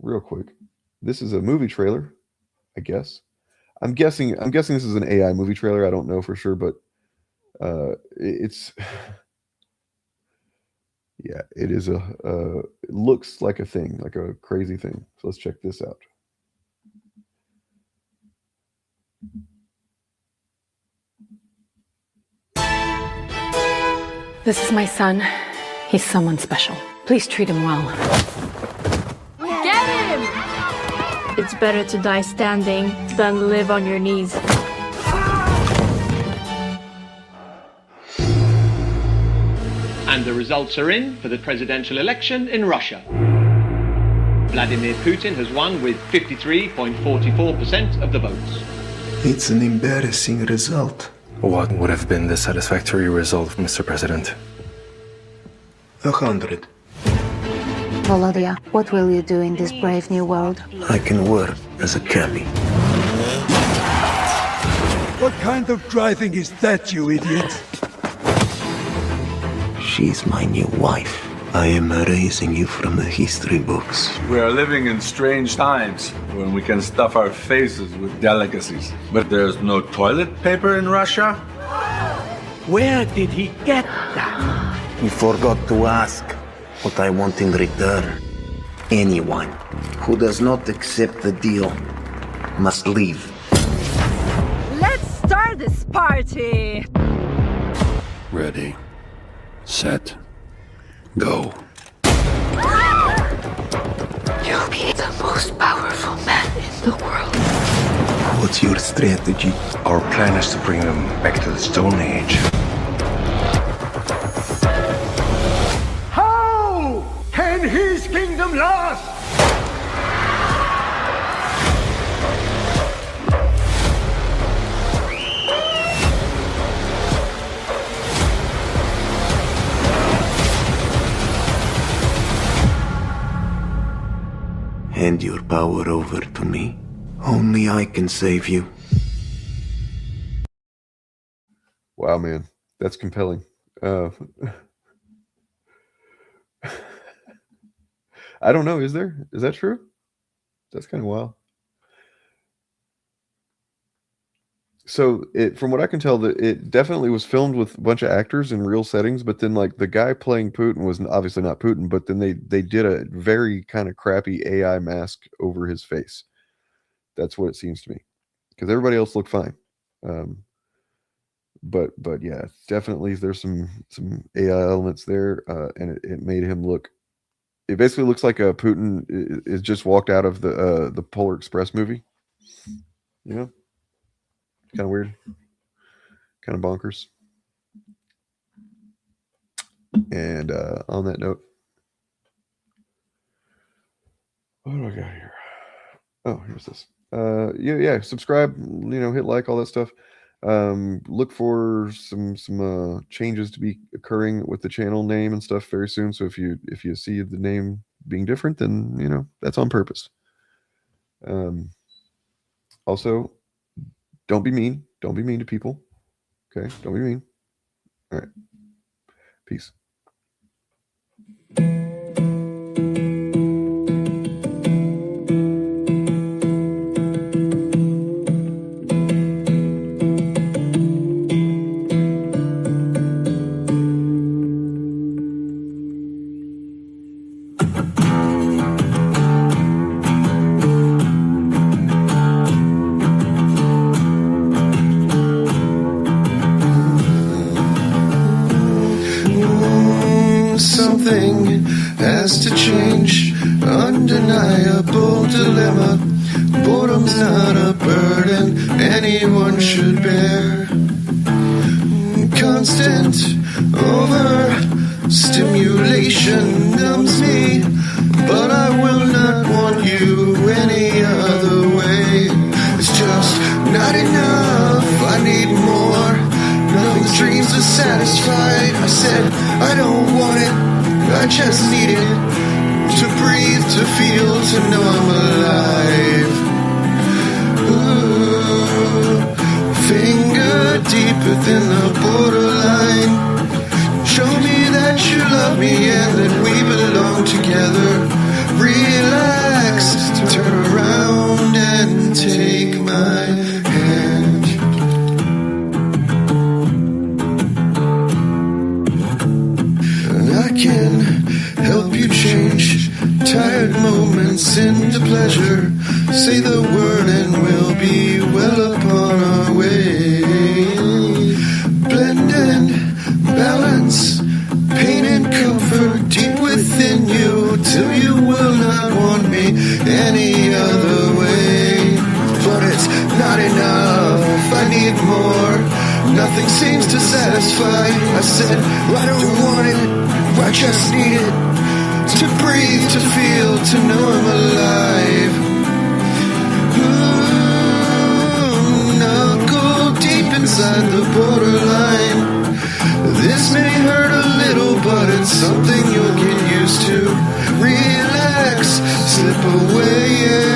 real quick. This is a movie trailer, I guess. I'm guessing this is an AI movie trailer. I don't know for sure, but it's yeah, it is it looks like a thing, like a crazy thing. So let's check this out. This is my son. He's someone special. Please treat him well. Get him! It's better to die standing than live on your knees. And the results are in for the presidential election in Russia. Vladimir Putin has won with 53.44% of the votes. It's an embarrassing result. What would have been the satisfactory result, Mr. President? 100. Volodya, what will you do in this brave new world? I can work as a cabbie. What kind of driving is that, you idiot? She's my new wife. I am erasing you from the history books. We are living in strange times when we can stuff our faces with delicacies. But there's no toilet paper in Russia? Where did he get that? You forgot to ask what I want in return. Anyone who does not accept the deal must leave. Let's start this party! Ready, set, go. You'll be the most powerful man in the world. What's your strategy? Our plan is to bring them back to the Stone Age. How can his kingdom last? Hand your power over to me. Only I can save you. Wow, man, that's compelling. I don't know. Is that true? That's kind of wild. So from what I can tell, it definitely was filmed with a bunch of actors in real settings, but then like the guy playing Putin was obviously not Putin, but then they did a very kind of crappy AI mask over his face. That's what it seems to me, because everybody else looked fine. But yeah, definitely there's some AI elements there, and it made him look. It basically looks like Putin is just walked out of the Polar Express movie. You know. Kind of weird, kind of bonkers. And on that note, what do I got here? Oh, here's this. Yeah, subscribe, hit like, all that stuff. Look for some changes to be occurring with the channel name and stuff very soon. So if you see the name being different, then that's on purpose. Also, don't be mean. Don't be mean to people. Okay? Don't be mean. All right. Peace. Something has to change. Undeniable dilemma. Boredom's not a burden anyone should bear. Constant overstimulation numbs me, but I will not want you any other way. It's just not enough. I need more. Nothing's dreams are satisfied. I said I don't want it. I just need it to breathe, to feel, to know I'm alive. Ooh, finger deep within the borderline. Show me that you love me and that we belong together. Relax, turn around and take my hand. I can help you change tired moments into pleasure. Say the word and we'll be well upon our way. Blend and balance within you till you will not want me any other way. But it's not enough, I need more. Nothing seems to satisfy. I said, I don't want it, I just need it. To breathe, to feel, to know I'm alive. Now go deep inside the borderline. This may hurt a little, but it's something you'll get used to. Relax, slip away, yeah.